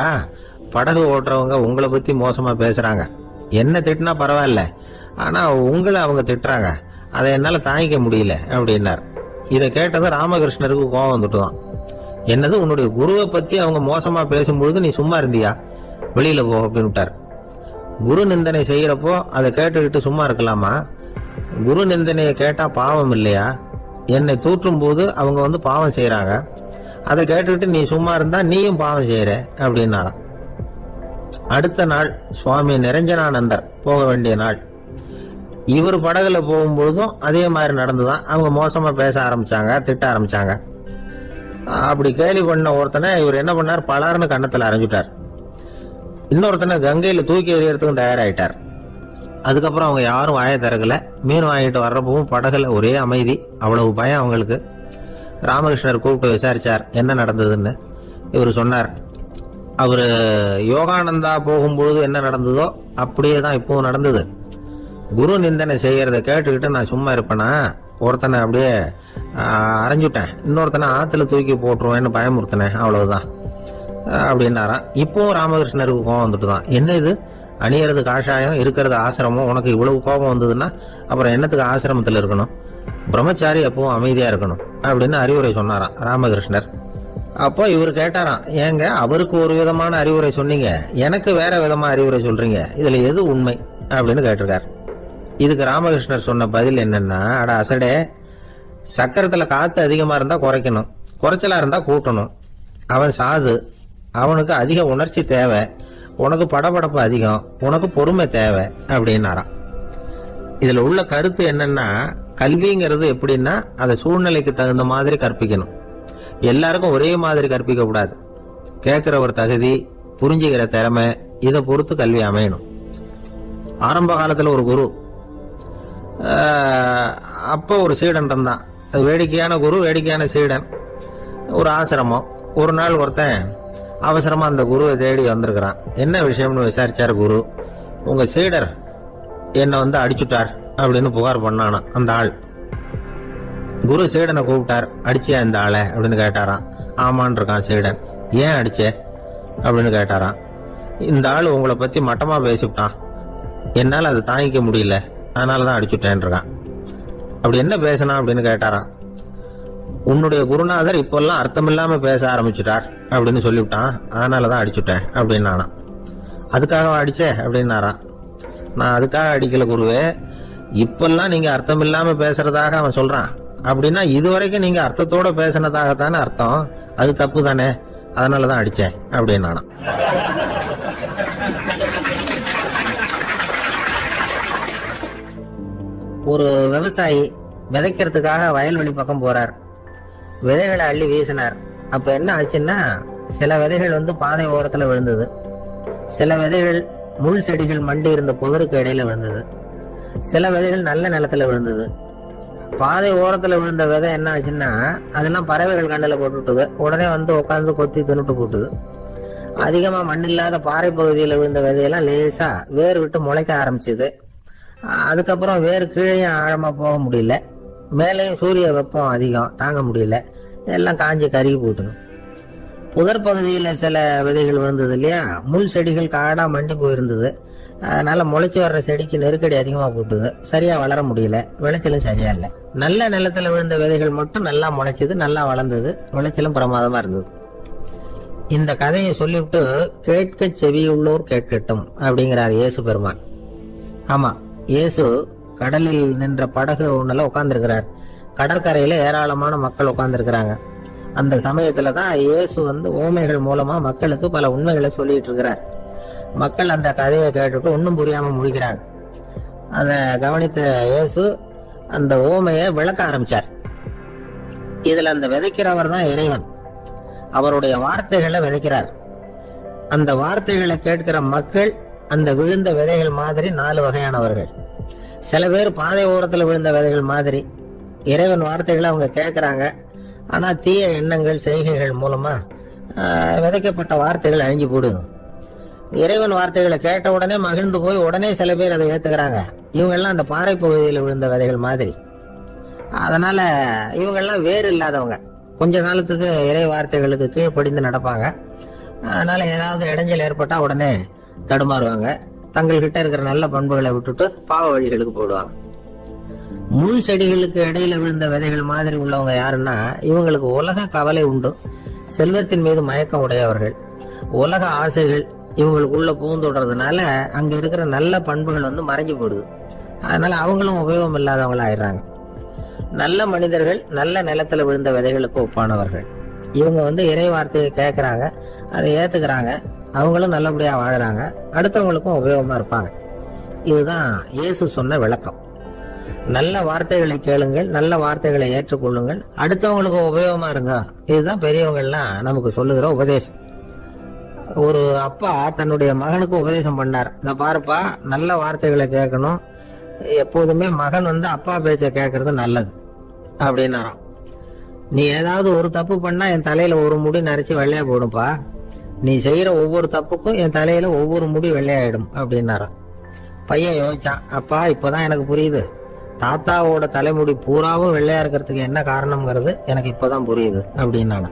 படகு ஓட்டுறவங்க உங்களை பத்தி மோசமா பேசுறாங்க. என்ன திட்டினா பரவாயில்ல, ஆனா உங்களை அவங்க திட்டுறாங்க, அதை என்னால தாங்கிக்க முடியல அப்படின்னார். இதை கேட்டதும் ராமகிருஷ்ணருக்கு கோபம் வந்துட்டுதான். என்னது, உன்னுடைய குருவை பத்தி அவங்க மோசமா பேசும்பொழுது நீ சும்மா இருந்தியா? வெளியில போ அப்படின்னு விட்டார். குரு நிந்தனை செய்யறப்போ அதை கேட்டுக்கிட்டு சும்மா இருக்கலாமா? குரு நிந்தனையை கேட்டா பாவம் இல்லையா? என்னை தூற்றும் போது அவங்க பாவம் செய்யறாங்க. அதை கேட்டுக்கிட்டு நீ சும்மா இருந்தா நீயும் பாவம் செய்யற அப்படின்னாராம். அடுத்த நாள் சுவாமி நிரஞ்சனானந்தர் போக வேண்டிய நாள். இவர் படகுல போகும்பொழுதும் அதே மாதிரி நடந்துதான். அவங்க மோசமா பேச ஆரம்பிச்சாங்க, திட்ட ஆரம்பிச்சாங்க. அப்படி கேலி பண்ண ஒருத்தனை இவர் என்ன பண்ணார், பலார்னு கன்னத்துல அரைஞ்சுட்டார். இன்னொருத்தனை கங்கையில தூக்கி எறியறதுக்கும் தயாராயிட்டார். அதுக்கப்புறம் அவங்க யாரும் வாயை திறக்கல. மீன் வாங்கிட்டு வர்றப்பவும் படகுல ஒரே அமைதி. அவ்வளவு பயம் அவங்களுக்கு. ராமகிருஷ்ணர் கூப்பிட்டு விசாரிச்சார் என்ன நடந்ததுன்னு. இவர் சொன்னார், அவரு யோகானந்தா போகும்பொழுது என்ன நடந்ததோ அப்படியே தான் இப்பவும் நடந்தது. குரு நிந்தனை செய்யறத கேட்டுக்கிட்டு நான் சும்மா இருப்பேனா? ஒருத்தனை அப்படியே அரைஞ்சுட்டேன், இன்னொருத்தனை ஆத்துல தூக்கி போட்டுருவேன்னு பயமுறுத்தினேன், அவ்வளவுதான் அப்படின்னாராம். இப்பவும் ராமகிருஷ்ணருக்கு கோபம் வந்துட்டு தான். என்ன இது, அணியறது காஷாயம், இருக்கிறது ஆசிரமம், உனக்கு இவ்வளவு கோபம் வந்ததுன்னா அப்புறம் என்னத்துக்கு ஆசிரமத்தில் இருக்கணும்? பிரம்மச்சாரி எப்பவும் அமைதியா இருக்கணும் அப்படின்னு அறிவுரை சொன்னாராம் ராமகிருஷ்ணர். அப்போ இவர் கேட்டாராம், ஏங்க அவருக்கு ஒரு விதமான அறிவுரை சொன்னீங்க, எனக்கு வேற விதமா அறிவுரை சொல்றீங்க, இதுல எது உண்மை அப்படின்னு கேட்டிருக்கார். இதுக்கு ராமகிருஷ்ணர் சொன்ன பதில் என்னன்னா, அட அசடே, சக்கரத்துல காத்து அதிகமா இருந்தா குறைக்கணும், குறைச்சலா இருந்தா கூட்டணும். அவன் சாது, அவனுக்கு அதிக உணர்ச்சி தேவை, உனக்கு படபடப்பு அதிகம், உனக்கு பொறுமை தேவை அப்படின்னாராம். இதுல உள்ள கருத்து என்னன்னா, கல்விங்கிறது எப்படின்னா அதை சூழ்நிலைக்கு தகுந்த மாதிரி கற்பிக்கணும். எல்லாருக்கும் ஒரே மாதிரி கற்பிக்க கூடாது. கேட்கிற ஒரு தகுதி, புரிஞ்சுக்கிற திறமை, இதை பொறுத்து கல்வி அமையணும். ஆரம்ப காலத்துல ஒரு குரு, அப்போ ஒரு சீடன் இருந்தான். அது வேடிக்கையான குரு, வேடிக்கையான சீடன். ஒரு ஆசிரமம். ஒரு நாள் ஒருத்தன் அவசரமா அந்த குருவை தேடி வந்திருக்கிறான். என்ன விஷயம்னு விசாரிச்சார் குரு. உங்க சீடர் என்னை அடிச்சுட்டார் அப்படின்னு புகார் பண்ணானா அந்த ஆள். குரு சீடனை கூப்பிட்டார். அடிச்சியா இந்த ஆளை அப்படின்னு கேட்டாராம். ஆமான் இருக்கான் சீடன். ஏன் அடிச்சே அப்படின்னு கேட்டாராம். இந்த ஆள் உங்களை பத்தி மட்டமா பேசிவிட்டான், என்னால் அதை தாங்கிக்க முடியல, அதனாலதான் அடிச்சுட்டேன் இருக்கான். அப்படி என்ன பேசினா அப்படின்னு கேட்டாராம். உன்னுடைய குருநாதர் இப்பெல்லாம் அர்த்தமில்லாம பேச ஆரம்பிச்சுட்டார் அப்படின்னு சொல்லிவிட்டான், அதனாலதான் அடிச்சுட்டேன் அப்படின்னு நானா. அதுக்காக அடிச்சே அப்படின்னாராம். நான் அதுக்காக அடிக்கல குருவே, இப்பெல்லாம் நீங்க அர்த்தம் இல்லாம பேசுறதாக அவன் சொல்றான். அப்படின்னா இதுவரைக்கும் நீங்க அர்த்தத்தோட பேசினதாகத்தானே அர்த்தம். அது தப்பு தானே, அதனாலதான் அடிச்சேன் அப்படின்னு நானா. ஒரு விவசாயி விதைக்கிறதுக்காக வயல்வெளி பக்கம் போறார். விதைகளை அள்ளி வீசினார். அப்ப என்ன ஆச்சுன்னா, சில விதைகள் பாதை ஓரத்துல விழுந்தது, சில விதைகள் முள் செடிகள் மண்டி இருந்த புதருக்கு இடையில விழுந்தது, சில விதைகள் நல்ல நிலத்துல விழுந்தது. பாதை ஓரத்துல விழுந்த விதை என்ன ஆச்சுன்னா, அதெல்லாம் பறவைகள் கண்ணில் போட்டுவிட்டது. உடனே உட்காந்து கொத்தி தின்னுட்டு போட்டுது. அதிகமா மண் இல்லாத பாறை பகுதியில் விழுந்த விதையெல்லாம் லேசா வேர் விட்டு முளைக்க ஆரம்பிச்சுது. அதுக்கப்புறம் வேறு கீழே ஆழமா போக முடியல, மேலேயும் சூரிய வெப்பம் அதிகம் தாங்க முடியல, எல்லாம் காஞ்சி கருகி போட்டுது. புதர் பகுதியில சில விதைகள் விழுந்தது இல்லையா, முள் செடிகள் காடா மண்டி போயிருந்தது. அதனால முளைச்சி வர்ற செடிக்கு நெருக்கடி அதிகமா போட்டுது, சரியா வளர முடியல, விளைச்சலும் சரியா இல்லை. நல்ல நிலத்துல விழுந்த விதைகள் மட்டும் நல்லா முளைச்சது, நல்லா வளர்ந்தது, விளைச்சலும் பிரமாதமா இருந்தது. இந்த கதையை சொல்லிவிட்டு கேட்க செவியுள்ளோர் கேட்கட்டும் அப்படிங்கிறார் இயேசு பெருமான். ஆமா, இயேசு கடலில் நின்ற படகு ஒண்ணுல உட்கார்ந்துருக்கிறார். கடற்கரையில ஏராளமான மக்கள் உட்கார்ந்துருக்கிறாங்க. அந்த சமயத்துலதான் இயேசு ஓமைகள் மூலமா மக்களுக்கு பல உண்மைகளை சொல்லிட்டு இருக்கிறார். மக்கள் அந்த கதையை கேட்டுட்டு ஒன்னும் புரியாம முழிக்கிறாங்க. அத கவனித்த இயேசு அந்த ஓமையை விளக்க ஆரம்பிச்சார். இதுல அந்த விதைக்கிறவர் தான் இறைவன். அவருடைய வார்த்தைகளை விதைக்கிறார். அந்த வார்த்தைகளை கேட்கிற மக்கள் அந்த விழுந்த விதைகள் மாதிரி 4 வகையானவர்கள். சில பேர் பாதை ஓரத்துல விழுந்த விதைகள் மாதிரி இறைவன் வார்த்தைகளை அவங்க கேட்கிறாங்க. ஆனா தீய எண்ணங்கள் செய்கைகள் மூலமா விதைக்கப்பட்ட வார்த்தைகள் அழிஞ்சு போடுது. இறைவன் வார்த்தைகளை கேட்ட உடனே மகிழ்ந்து போய் உடனே சில பேர் அதை ஏத்துக்கிறாங்க. இவங்கெல்லாம் அந்த பாறை பகுதியில் விழுந்த விதைகள் மாதிரி. அதனால இவங்கெல்லாம் வேறு இல்லாதவங்க, கொஞ்ச காலத்துக்கு இறை வார்த்தைகளுக்கு கீழ்ப்படிந்து நடப்பாங்க. அதனால ஏதாவது இடைஞ்சல் ஏற்பட்டா உடனே தடுமாறுவாங்க. தங்கள்கிட்ட இருக்கிற நல்ல பண்புகளை விட்டுட்டு பாவ வழிகளுக்கு போடுவாங்க. முள் செடிகளுக்கு இடையில விழுந்த விதைகள் மாதிரி உள்ளவங்க யாருன்னா, இவங்களுக்கு உலக கவலை உண்டு, செல்வத்தின் மீது மயக்கம் உடையவர்கள், உலக ஆசைகள் இவங்களுக்குள்ள பூந்தொடுறதுனால அங்க இருக்கிற நல்ல பண்புகள் மறைஞ்சு போடுது. அதனால அவங்களும் உபயோகம் இல்லாதவங்களா ஆயிடுறாங்க. நல்ல மனிதர்கள் நல்ல நிலத்துல விழுந்த விதைகளுக்கு ஒப்பானவர்கள். இவங்க இறை வார்த்தையை கேட்கறாங்க, அதை ஏத்துக்கிறாங்க, அவங்களும் நல்லபடியா வாழறாங்க, அடுத்தவங்களுக்கும் உபயோகமா இருப்பாங்க. இதுதான் இயேசு சொன்ன விளக்கம். நல்ல வார்த்தைகளை கேளுங்கள், நல்ல வார்த்தைகளை ஏற்றுக்கொள்ளுங்கள், அடுத்தவங்களுக்கு உபயோகமா இருங்க. இதுதான் பெரியவங்கள்லாம் நமக்கு சொல்லுகிற உபதேசம். ஒரு அப்பா தன்னுடைய மகனுக்கு உபதேசம் பண்ணார். இந்த பாருப்பா, நல்ல வார்த்தைகளை கேட்கணும், எப்போதுமே மகன் அப்பா பேச்ச கேட்கறது நல்லது அப்படின்னாராம். நீ ஏதாவது ஒரு தப்பு பண்ணா என் தலையில ஒரு முடி நரைச்சு வெள்ளையா போடும்பா, நீ செய்யற ஒவ்வொரு தப்புக்கும் என் தலையில ஒவ்வொரு முடி வெள்ளையாயிடும் அப்படின்னாராம். பையன் யோசிச்சான், அப்பா இப்பதான் எனக்கு புரியுது, தாத்தாவோட தலைமுடி பூராவும் வெள்ளையா இருக்கிறதுக்கு என்ன காரணம்ங்கிறது எனக்கு இப்பதான் புரியுது அப்படின்னானா.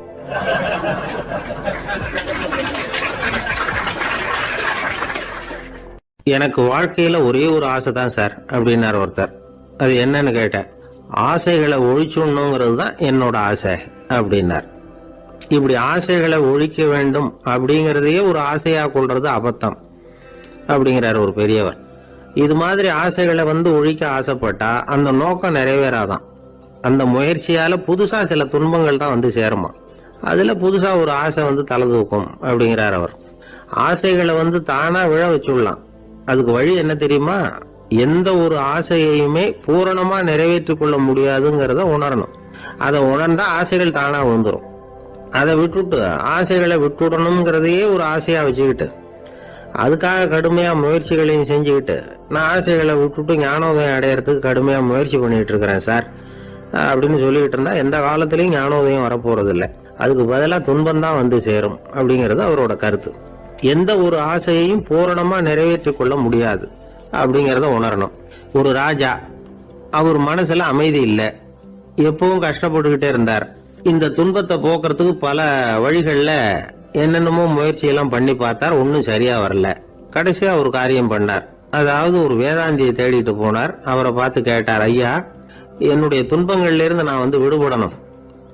எனக்கு வாழ்க்கையில ஒரே ஒரு ஆசை தான் சார் அப்படின்னார் ஒருத்தர். அது என்னன்னு கேட்டேன். ஆசைகளை ஒழிச்சுடணுங்கிறது தான் என்னோட ஆசை அப்படின்னார். இப்படி ஆசைகளை ஒழிக்க வேண்டும் அப்படிங்கிறதையே ஒரு ஆசையா கொள்றது அபத்தம் அப்படிங்கிறார் ஒரு பெரியவர். இது மாதிரி ஆசைகளை ஒழிக்க ஆசைப்பட்டா அந்த நோக்கம் நிறைவேறாதான். அந்த முயற்சியால புதுசா சில துன்பங்கள் தான் சேருமா. அதுல புதுசா ஒரு ஆசை தலை தூக்கும் அப்படிங்கிறார் அவர். ஆசைகளை தானா விழ வச்சுடலாம். அதுக்கு வழி என்ன தெரியுமா? எந்த ஒரு ஆசையையுமே பூரணமா நிறைவேற்றிக் கொள்ள முடியாதுங்கிறத உணரணும். அதை உணர்ந்தா ஆசைகள் தானா வந்துடும். அதை விட்டுட்டு ஆசைகளை விட்டுடணுங்கிறதையே ஒரு ஆசையா வச்சுக்கிட்டு அதுக்காக கடுமையா முயற்சிகளையும் செஞ்சுக்கிட்டு, நான் ஆசைகளை விட்டுட்டு ஞானோதயம் அடையறதுக்கு கடுமையா முயற்சி பண்ணிட்டு இருக்கிறேன் சார் அப்படின்னு சொல்லிக்கிட்டு இருந்தா எந்த காலத்திலயும் ஞானோதயம் வரப்போறது இல்லை. அதுக்கு பதிலா துன்பம் தான் சேரும் அப்படிங்கிறது அவரோட கருத்து. எந்த ஒரு ஆசையையும் பூரணமா நிறைவேற்றி கொள்ள முடியாது அப்படிங்கறத உணரணும். ஒரு ராஜா, அவர் மனசுல அமைதி இல்லை, எப்பவும் கஷ்டப்பட்டுக்கிட்டே இருந்தார். இந்த துன்பத்தை போக்குறதுக்கு பல வழிகள்ல என்னென்னமோ முயற்சியெல்லாம் பண்ணி பார்த்தார், ஒன்னும் சரியா வரல. கடைசியா ஒரு காரியம் பண்ணார். அதாவது ஒரு வேதாந்தியை தேடிட்டு போனார். அவரை பார்த்து கேட்டார், ஐயா, என்னுடைய துன்பங்கள்ல இருந்து நான் விடுபடணும்,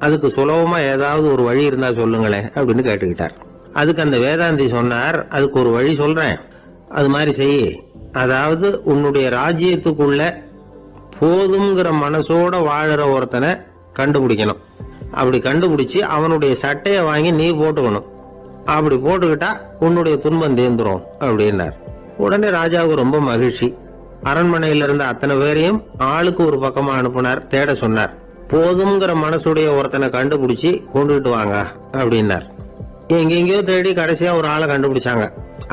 அதுக்கு சுலபமா ஏதாவது ஒரு வழி இருந்தா சொல்லுங்களேன் அப்படின்னு கேட்டுக்கிட்டார். அதுக்கு அந்த வேதாந்தி சொன்னார், அதுக்கு ஒரு வழி சொல்றேன், அது மாதிரி செய். அதாவது உன்னுடைய ராஜ்யத்துக்குள்ள போதுங்கிற மனசோட வாழற ஒருத்தனை கண்டுபிடிக்கணும். அப்படி கண்டுபிடிச்சு அவனுடைய சட்டையை வாங்கி நீ போட்டுக்கணும். அப்படி போட்டுக்கிட்டா உன்னுடைய துன்பம் தீர்ந்துரும் அப்படின்னார். உடனே ராஜாவுக்கு ரொம்ப மகிழ்ச்சி. அரண்மனையில இருந்த அத்தனை பேரையும் ஆளுக்கு ஒரு பக்கமா அனுப்புனார், தேட சொன்னார். போதுங்கிற மனசுடைய ஒருத்தனை கண்டுபிடிச்சி கொண்டுகிட்டு வாங்க அப்படின்னார். எங்கெங்கயோ தேடி கடைசியா ஒரு ஆளை கண்டுபிடிச்சாங்க.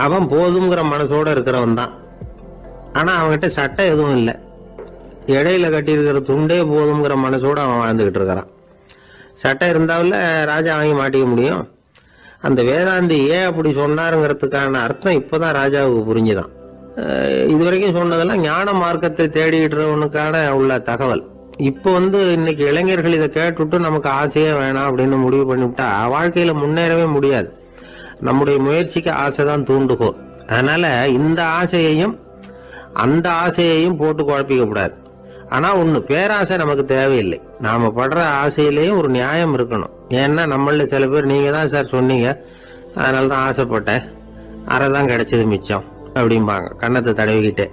அவன் போதுங்கிற மனசோட இருக்கிறவன் தான். ஆனா அவன்கிட்ட சட்டை எதுவும் இல்லை. இடையில கட்டியிருக்கிற துண்டே போதுங்கிற மனசோட அவன் வாழ்ந்துகிட்டு இருக்கிறான். சட்டை இருந்தாவில் ராஜா வாங்கி மாட்டிக்க முடியும். அந்த வேதாந்தி ஏன் அப்படி சொன்னாருங்கிறதுக்கான அர்த்தம் இப்பதான் ராஜாவுக்கு புரிஞ்சுதான். இதுவரைக்கும் சொன்னதெல்லாம் ஞான மார்க்கத்தை தேடிடுறவனுக்கான உள்ள தகவல். இப்போ இன்னைக்கு இளைஞர்கள் இதை கேட்டுவிட்டு நமக்கு ஆசையே வேணாம் அப்படின்னு முடிவு பண்ணிவிட்டா வாழ்க்கையில முன்னேறவே முடியாது. நம்முடைய முயற்சிக்கு ஆசைதான் தூண்டுகோல். அதனால இந்த ஆசையையும் அந்த ஆசையையும் போட்டு குழப்பிக்க கூடாது. ஆனா ஒண்ணு, பேராசை நமக்கு தேவையில்லை. நாம படுற ஆசையிலேயும் ஒரு நியாயம் இருக்கணும். ஏன்னா நம்மள சில பேர் நீங்க தான் சார் சொன்னீங்க, அதனாலதான் ஆசைப்பட்டேன், அரைதான் கிடைச்சது மிச்சம் அப்படிம்பாங்க கன்னத்தை தடவிக்கிட்டே.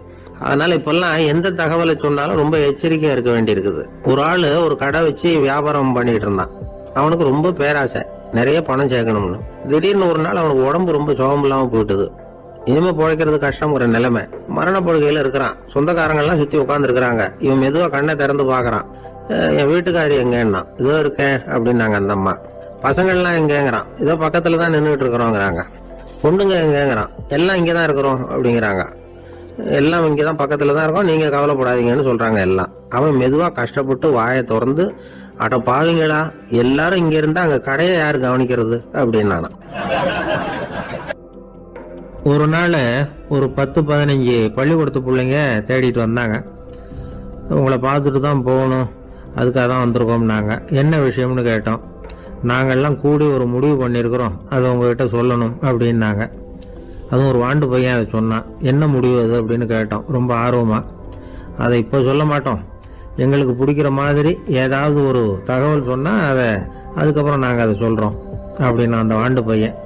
அதனால இப்பெல்லாம் எந்த தகவலை சொன்னாலும் ரொம்ப எச்சரிக்கையா இருக்க வேண்டி இருக்குது. ஒரு ஆளு ஒரு கடை வச்சு வியாபாரம் பண்ணிட்டு இருந்தான். அவனுக்கு ரொம்ப பேராசை, நிறைய பணம் சேர்க்கணும்னு. திடீர்னு ஒரு நாள் அவனுக்கு உடம்பு ரொம்ப சுகம் இல்லாம போயிட்டுது. இனிமே பிழைக்கிறது கஷ்டங்கிற நிலைமை. மரணப்படுகையில இருக்கிறான். சொந்தக்காரங்கள்லாம் சுத்தி உட்கார்ந்து இருக்கிறாங்க. இவன் மெதுவா கண்ணை திறந்து பாக்குறான். என் வீட்டுக்காரி எங்கன்னா, இதோ இருக்கேன் அப்படின்னாங்க அந்த அம்மா. பசங்கள்லாம் எங்கேங்கிறான். இதோ பக்கத்துலதான் நின்றுட்டு இருக்கிறோங்கிறாங்க. பொண்ணுங்க எங்கேங்கிறான். எல்லாம் இங்கதான் இருக்கிறோம் அப்படிங்கிறாங்க. எல்லாம் இங்கதான் பக்கத்துலதான் இருக்கோம், நீங்க கவலைப்படாதீங்கன்னு சொல்றாங்க எல்லாம். அவன் மெதுவா கஷ்டப்பட்டு வாயை திறந்து, அட பாவீங்களா, எல்லாரும் இங்க இருந்தா அங்க கடையை யாரு கவனிக்கிறது அப்படின்னானா. ஒரு நாள் ஒரு 10-15 பள்ளிக்கூடத்து பிள்ளைங்க தேடிட்டு வந்தாங்க. உங்களை பார்த்துட்டு தான் போகணும், அதுக்காக தான் வந்திருக்கோம்னாங்க. என்ன விஷயம்னு கேட்டோம். நாங்கள்லாம் கூடி ஒரு முடிவு பண்ணியிருக்கிறோம், அதை உங்ககிட்ட சொல்லணும் அப்படின்னாங்க. அதுவும் ஒரு வாண்டு பையன் அதை சொன்னான். என்ன முடிவு அது அப்படின்னு கேட்டோம் ரொம்ப ஆர்வமாக. அதை இப்போ சொல்ல மாட்டோம், எங்களுக்கு பிடிக்கிற மாதிரி ஏதாவது ஒரு தகவல் சொன்னால் அதுக்கப்புறம் நாங்கள் அதை சொல்கிறோம் அப்படின்னு அந்த வாண்டு பையன்.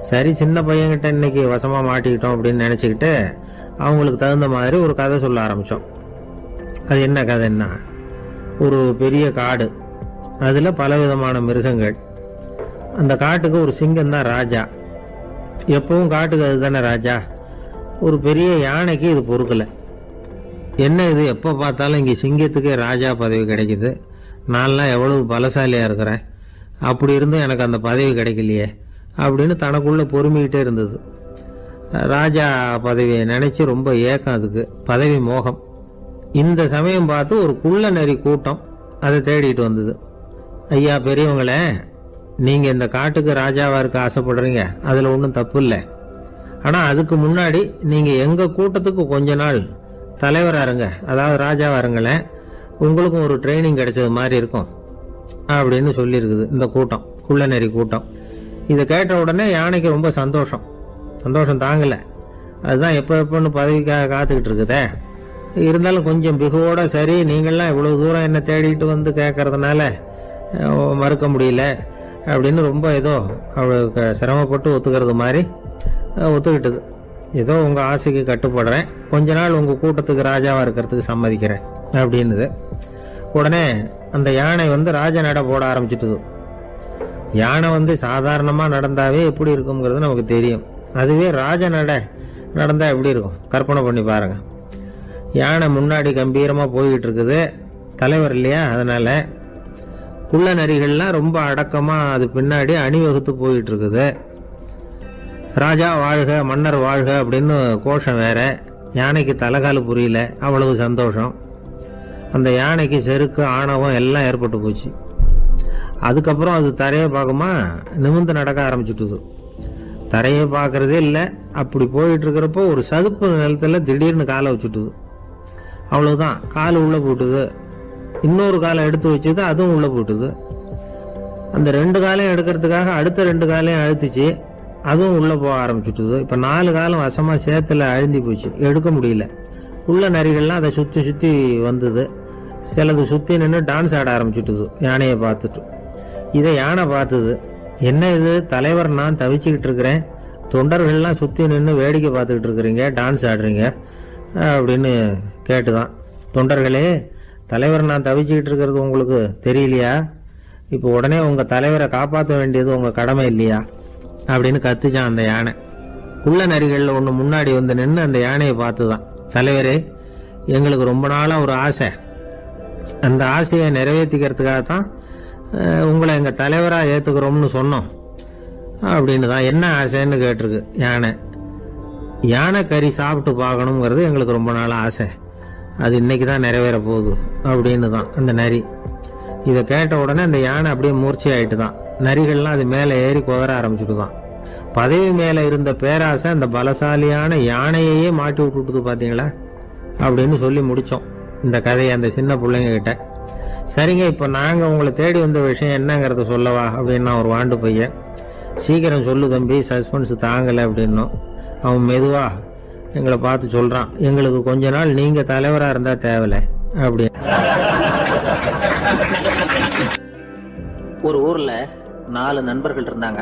சரி, சின்ன பையன்கிட்ட இன்னைக்கு வசமாக மாட்டிக்கிட்டோம் அப்படின்னு நினச்சிக்கிட்டு அவங்களுக்கு தகுந்த மாதிரி ஒரு கதை சொல்ல ஆரம்பித்தோம். அது என்ன கதைன்னா, ஒரு பெரிய காடு, அதில் பலவிதமான மிருகங்கள். அந்த காட்டுக்கு ஒரு சிங்கம் தான் ராஜா. எப்பவும் காட்டுக்கு அது தானே ராஜா. ஒரு பெரிய யானைக்கு இது பொறுக்கலை. என்ன இது, எப்போ பார்த்தாலும் இங்கே சிங்கத்துக்கே ராஜா பதவி கிடைக்குது, நான்லாம் எவ்வளவு பலசாலியாக இருக்கிறேன், அப்படி இருந்தும் எனக்கு அந்த பதவி கிடைக்கலையே அப்படின்னு தனக்குள்ளே பொறுமிக்கிட்டே இருந்தது. ராஜா பதவியை நினச்சி ரொம்ப ஏக்கம், அதுக்கு பதவி மோகம். இந்த சமயம் பார்த்து ஒரு குள்ள நரி கூட்டம் அதை தேடிட்டு வந்தது. ஐயா பெரியவங்களே, நீங்கள் இந்த காட்டுக்கு ராஜாவாக இருக்க ஆசைப்படுறீங்க, அதில் ஒன்றும் தப்பு இல்லை. ஆனால் அதுக்கு முன்னாடி நீங்கள் எங்கள் கூட்டத்துக்கு கொஞ்ச நாள் தலைவராக இருங்க, அதாவது ராஜாவாக இருங்களேன், உங்களுக்கும் ஒரு ட்ரைனிங் கிடைச்சது மாதிரி இருக்கும் அப்படின்னு சொல்லியிருக்குது இந்த கூட்டம், குள்ள நரி கூட்டம். இதை கேட்ட உடனே யானைக்கு ரொம்ப சந்தோஷம் தாங்கலை. அதுதான் எப்போன்னு பதவிக்காக காத்துக்கிட்டு இருக்குதே. இருந்தாலும் கொஞ்சம் பிகுவோட, சரி நீங்கள்லாம் இவ்வளோ தூரம் என்னை தேடிட்டு வந்து கேட்கறதுனால மறுக்க முடியல அப்படின்னு ரொம்ப ஏதோ அவளுக்கு சிரமப்பட்டு ஒத்துக்கிறது மாதிரி ஒத்துக்கிட்டது. ஏதோ உங்கள் ஆசைக்கு கட்டுப்படுறேன், கொஞ்ச நாள் உங்கள் கூட்டத்துக்கு ராஜாவாக இருக்கிறதுக்கு சம்மதிக்கிறேன் அப்படின்னுது. உடனே அந்த யானை ராஜ நட போட ஆரம்பிச்சிட்டுது. யானை சாதாரணமாக நடந்தாவே எப்படி இருக்குங்கிறது நமக்கு தெரியும். அதுவே ராஜ நட நடந்தால் எப்படி இருக்கும் கற்பனை பண்ணி பாருங்க. யானை முன்னாடி கம்பீரமாக போய்கிட்டு இருக்குது, தலைவர் இல்லையா, அதனால குள்ள நரிகள்லாம் ரொம்ப அடக்கமாக அது பின்னாடி அணிவகுத்து போயிட்டு இருக்குது. ராஜா வாழ்க, மன்னர் வாழ்க அப்படின்னு கோஷம் வேற. யானைக்கு தலைகால புரியல, அவ்வளவு சந்தோஷம். அந்த யானைக்கு செருக்கு, ஆணவம் எல்லாம் ஏற்பட்டு போச்சு. அதுக்கப்புறம் அது தரையை பார்க்குமா, நிமிர்ந்து நடக்க ஆரம்பிச்சுட்டுது. தரையை பார்க்கறதே இல்லை. அப்படி போயிட்டு இருக்கிறப்போ ஒரு சதுப்பு நிலத்துல திடீர்னு காலை வச்சுட்டுது. அவ்வளவுதான், கால் உள்ள போட்டுது. இன்னொரு காலை எடுத்து வச்சது, அதுவும் உள்ள போட்டுது. அந்த 2 காலையும் எடுக்கிறதுக்காக அடுத்த 2 காலையும் அழுத்திச்சு, அதுவும் உள்ள போக ஆரம்பிச்சுட்டுது. இப்ப 4 காலம் வசமா சேத்துல அழுந்தி போச்சு, எடுக்க முடியல. உள்ள நரிகள்லாம் அதை சுத்தி சுத்தி வந்தது. சிலது சுத்தி நின்று டான்ஸ் ஆட ஆரம்பிச்சுட்டுது யானையை பார்த்துட்டு. இதை யானை பார்த்தது. என்ன இது தலைவர், நான் தவிச்சுக்கிட்டு இருக்கிறேன், தொண்டர்கள்லாம் சுத்தி நின்று வேடிக்கை பார்த்துக்கிட்டு இருக்கிறீங்க, டான்ஸ் ஆடுறீங்க அப்படின்னு கேட்டுதான். தொண்டர்களே, தலைவர் நான் தவிச்சுக்கிட்டு இருக்கிறது உங்களுக்கு தெரியலையா? இப்போ உடனே உங்கள் தலைவரை காப்பாற்ற வேண்டியது உங்கள் கடமை இல்லையா அப்படின்னு கத்துச்சான் அந்த யானை. குள்ள நரிகளில் ஒன்று முன்னாடி வந்து நின்று அந்த யானையை பார்த்து தான், தலைவரே எங்களுக்கு ரொம்ப நாளாக ஒரு ஆசை, அந்த ஆசையை நிறைவேற்றிக்கிறதுக்காக தான் உங்களை எங்கள் தலைவராக ஏற்றுக்கிறோம்னு சொன்னோம் அப்படின்னு தான். என்ன ஆசைன்னு கேட்டிருக்கு யானை. யானை கறி சாப்பிட்டு பார்க்கணுங்கிறது எங்களுக்கு ரொம்ப நாள் ஆசை, அது இன்னைக்கு தான் நிறைவேற போகுது அப்படின்னு தான் அந்த நரி. இதை கேட்ட உடனே அந்த யானை அப்படியே மூர்ச்சி ஆயிட்டு தான். நரிகள்லாம் அது மேலே ஏறி குதற ஆரம்பிச்சுட்டு தான். பதவி மேலே இருந்த பேராசை அந்த பலசாலியான யானையையே மாட்டி விட்டுட்டுது பார்த்தீங்களா அப்படின்னு சொல்லி முடித்தோம் இந்த கதையை அந்த சின்ன பிள்ளைங்க கிட்ட. சரிங்க, இப்போ நாங்கள் உங்களை தேடி வந்த விஷயம் என்னங்கிறத சொல்லவா அப்படின்னா ஒரு வாண்டு பையன். சீக்கிரம் சொல்லு தம்பி, சஸ்பென்ஸ் தாங்கலை அப்படின்னும். அவன் மெதுவா எங்களை பார்த்து சொல்கிறான், எங்களுக்கு கொஞ்ச நாள் நீங்கள் தலைவராக இருந்தால் தேவலை அப்படி. ஒரு ஊரில் 4 நண்பர்கள் இருந்தாங்க.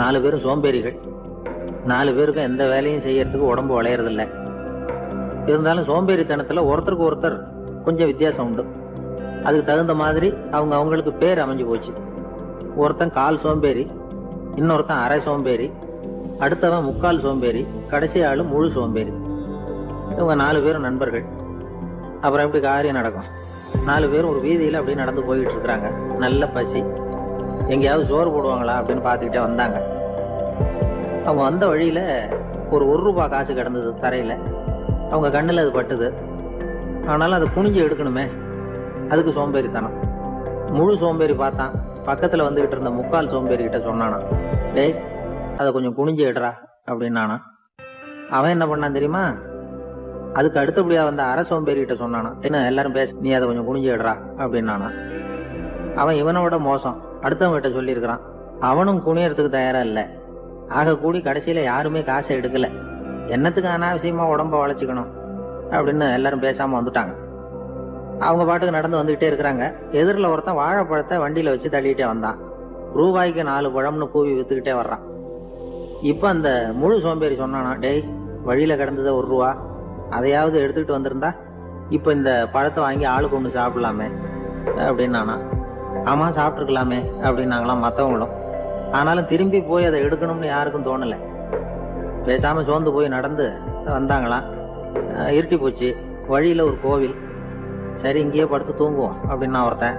4 பேரும் சோம்பேறிகள். 4 பேருக்கும் எந்த வேலையும் செய்யறதுக்கு உடம்பு வளையறதில்ல. இருந்தாலும் சோம்பேறித்தனத்தில் ஒருத்தருக்கு ஒருத்தர் கொஞ்சம் வித்தியாசம் உண்டு. அதுக்கு தகுந்த மாதிரி அவங்களுக்கு பேர் அமைஞ்சு போச்சு. ஒருத்தன் கால் சோம்பேறி, இன்னொருத்தன் அரை சோம்பேறி, அடுத்தவன் முக்கால் சோம்பேறி, கடைசி ஆளு முழு சோம்பேறி. இவங்க 4 பேரும் நண்பர்கள். அப்புறம் எப்படி காரியம் நடக்கும்? 4 பேரும் ஒரு வீதியில் அப்படியே நடந்து போய்கிட்டு இருக்கிறாங்க. நல்ல பசி, எங்கேயாவது சோறு போடுவாங்களா அப்படின்னு பார்த்துக்கிட்டே வந்தாங்க. அவங்க வந்த வழியில் ஒரு ரூபாய் காசு கிடந்தது தரையில். அவங்க கண்ணில் அது பட்டுது. ஆனாலும் அதை குனிஞ்சு எடுக்கணுமே, அதுக்கு சோம்பேறித்தனம். முழு சோம்பேறி பார்த்தான். பக்கத்தில் வந்துக்கிட்டு இருந்த முக்கால் சோம்பேறிக்கிட்ட சொன்னானா, டேய் அதை கொஞ்சம் குனிஞ்சு எடுறா அப்படின்னானா. அவன் என்ன பண்ணான் தெரியுமா? அதுக்கு அடுத்தபடியா வந்த அரை சோம்பேறிகிட்ட சொன்னானா, என்ன எல்லாரும் பேச, நீ அதை கொஞ்சம் குனிஞ்சு எடுறா அப்படின்னானா. அவன் இவனோட மோசம், அடுத்தவங்க கிட்ட சொல்லியிருக்கிறான். அவனும் குனியறதுக்கு தயாரா இல்லை. ஆக கூடி கடைசியில யாருமே காசை எடுக்கல. என்னத்துக்கு அனாவசியமா உடம்ப வளைச்சிக்கணும் அப்படின்னு எல்லாரும் பேசாம வந்துட்டாங்க. அவங்க பாட்டுக்கு நடந்து வந்துகிட்டே இருக்கிறாங்க. எதிரில் ஒருத்தன் வாழைப்பழத்தை வண்டியில வச்சு தள்ளிட்டே வந்தான். ரூபாய்க்கு 4 பழம்னு கூவி வித்துக்கிட்டே வர்றான். இப்ப அந்த முழு சோம்பேறி சொன்னானா, டேய் வழியில கிடந்தது ரூபா, அதையாவது எடுத்துக்கிட்டு வந்திருந்தா இப்ப இந்த பழத்தை வாங்கி ஆளுக்கு ஒன்று சாப்பிடலாமே அப்படின்னானா. ஆமா சாப்பிட்டுருக்கலாமே அப்படின்னாங்களாம் மற்றவங்களும். ஆனாலும் திரும்பி போய் அதை எடுக்கணும்னு யாருக்கும் தோணலை. பேசாம சோர்ந்து போய் நடந்து வந்தாங்களாம். இருட்டி போச்சு. வழியில ஒரு கோவில். சரி இங்கேயே படுத்து தூங்குவோம் அப்படின்னா ஒருத்தன்.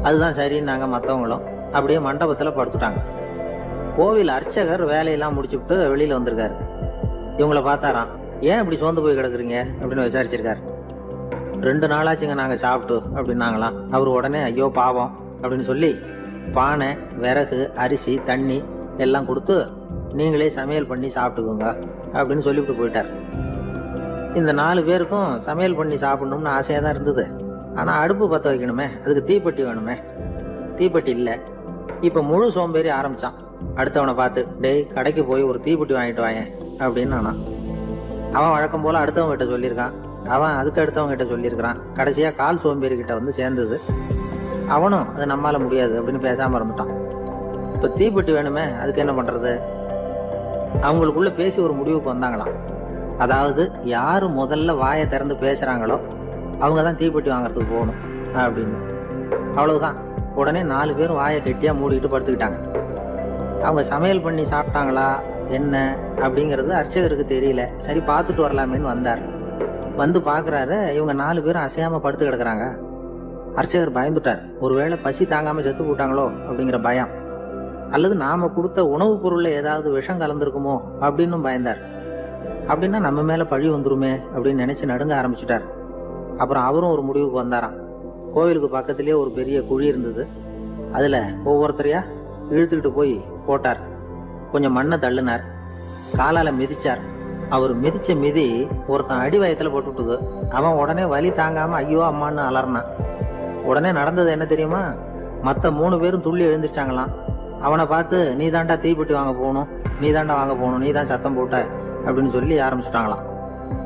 அதுதான் சரின்னாங்க மற்றவங்களும். அப்படியே மண்டபத்தில் படுத்துட்டாங்க. கோவில் அர்ச்சகர் வேலையெல்லாம் முடிச்சுட்டு வெளியில வந்திருக்காரு. இவங்களை பார்த்தாராம். ஏன் இப்படி சோர்ந்து போய் கிடக்குறீங்க அப்படின்னு விசாரிச்சிருக்காரு. 2 நாளாச்சுங்க நாங்க சாப்பிட்டு அப்படின்னாங்களாம். அவர் உடனே ஐயோ பாவம் அப்படின்னு சொல்லி பானை, விறகு, அரிசி, தண்ணி எல்லாம் கொடுத்து நீங்களே சமையல் பண்ணி சாப்பிட்டுக்கோங்க அப்படின்னு சொல்லிவிட்டு போயிட்டார். இந்த 4 பேருக்கும் சமையல் பண்ணி சாப்பிடணும்னு ஆசையாக தான் இருந்தது. ஆனால் அடுப்பு பற்ற வைக்கணுமே, அதுக்கு தீப்பெட்டி வேணுமே. தீப்பெட்டி இல்லை. இப்போ முழு சோம்பேறி ஆரம்பிச்சான். அடுத்தவனை பார்த்து, டேய் கடைக்கு போய் ஒரு தீப்பெட்டி வாங்கிட்டு வாயேன் அப்படின்னு நானான். அவன் வழக்கம் போல அடுத்தவங்க கிட்ட சொல்லியிருக்கான். அவன் அதுக்கு அடுத்தவங்க கிட்ட சொல்லியிருக்கிறான். கடைசியாக கால் சோம்பேறி கிட்ட வந்து சேர்ந்தது. அவனும் அது நம்மால முடியாது அப்படின்னு பேசாம இருந்துட்டான். இப்போ தீப்பெட்டி வேணுமே, அதுக்கு என்ன பண்றது? அவங்களுக்குள்ள பேசி ஒரு முடிவுக்கு வந்தாங்களாம். அதாவது யாரு முதல்ல வாயை திறந்து பேசுறாங்களோ அவங்க தான் தீப்பெட்டி வாங்கறதுக்கு போகணும் அப்படின்னு. அவ்வளவுதான். உடனே 4 பேரும் வாயை கெட்டியா மூடிக்கிட்டு படுத்துக்கிட்டாங்க. அவங்க சமையல் பண்ணி சாப்பிட்டாங்களா என்ன அப்படிங்கிறது அர்ச்சகருக்கு தெரியல. சரி பார்த்துட்டு வரலாமேன்னு வந்தார். வந்து பாக்குறாரு, இவங்க 4 பேரும் அசையாம படுத்து கிடக்குறாங்க. அர்ச்சகர் பயந்துட்டார். ஒருவேளை பசி தாங்காம செத்து போட்டாங்களோ அப்படிங்கிற பயம், அல்லது நாம கொடுத்த உணவுப் பொருள்ல ஏதாவது விஷம் கலந்துருக்குமோ அப்படின்னு பயந்தார். அப்படின்னா நம்ம மேல பழி வந்துருமே அப்படின்னு நினைச்சு நடுங்க ஆரம்பிச்சுட்டார். அப்புறம் அவரும் ஒரு முடிவுக்கு வந்தாராம். கோவிலுக்கு பக்கத்திலேயே ஒரு பெரிய குழி இருந்தது. அதுல ஒவ்வொருத்தரையா இழுத்துக்கிட்டு போய் போட்டார். கொஞ்சம் மண்ணை தள்ளினார். காலால மிதிச்சார். அவர் மிதிச்ச மிதி ஒருத்தன் அடி வயத்துல போட்டுவிட்டது. அவன் உடனே வலி தாங்காம ஐயோ அம்மான்னு அலறினான். உடனே நடந்தது என்ன தெரியுமா? மற்ற 3 பேரும் துள்ளி எழுந்திருச்சாங்களாம். அவனை பார்த்து நீ தாண்டா தீப்பெட்டி வாங்க போகணும், நீ தாண்டா வாங்க போகணும், நீ தான் சத்தம் போட்ட அப்படின்னு சொல்லி ஆரம்பிச்சுட்டாங்களாம்.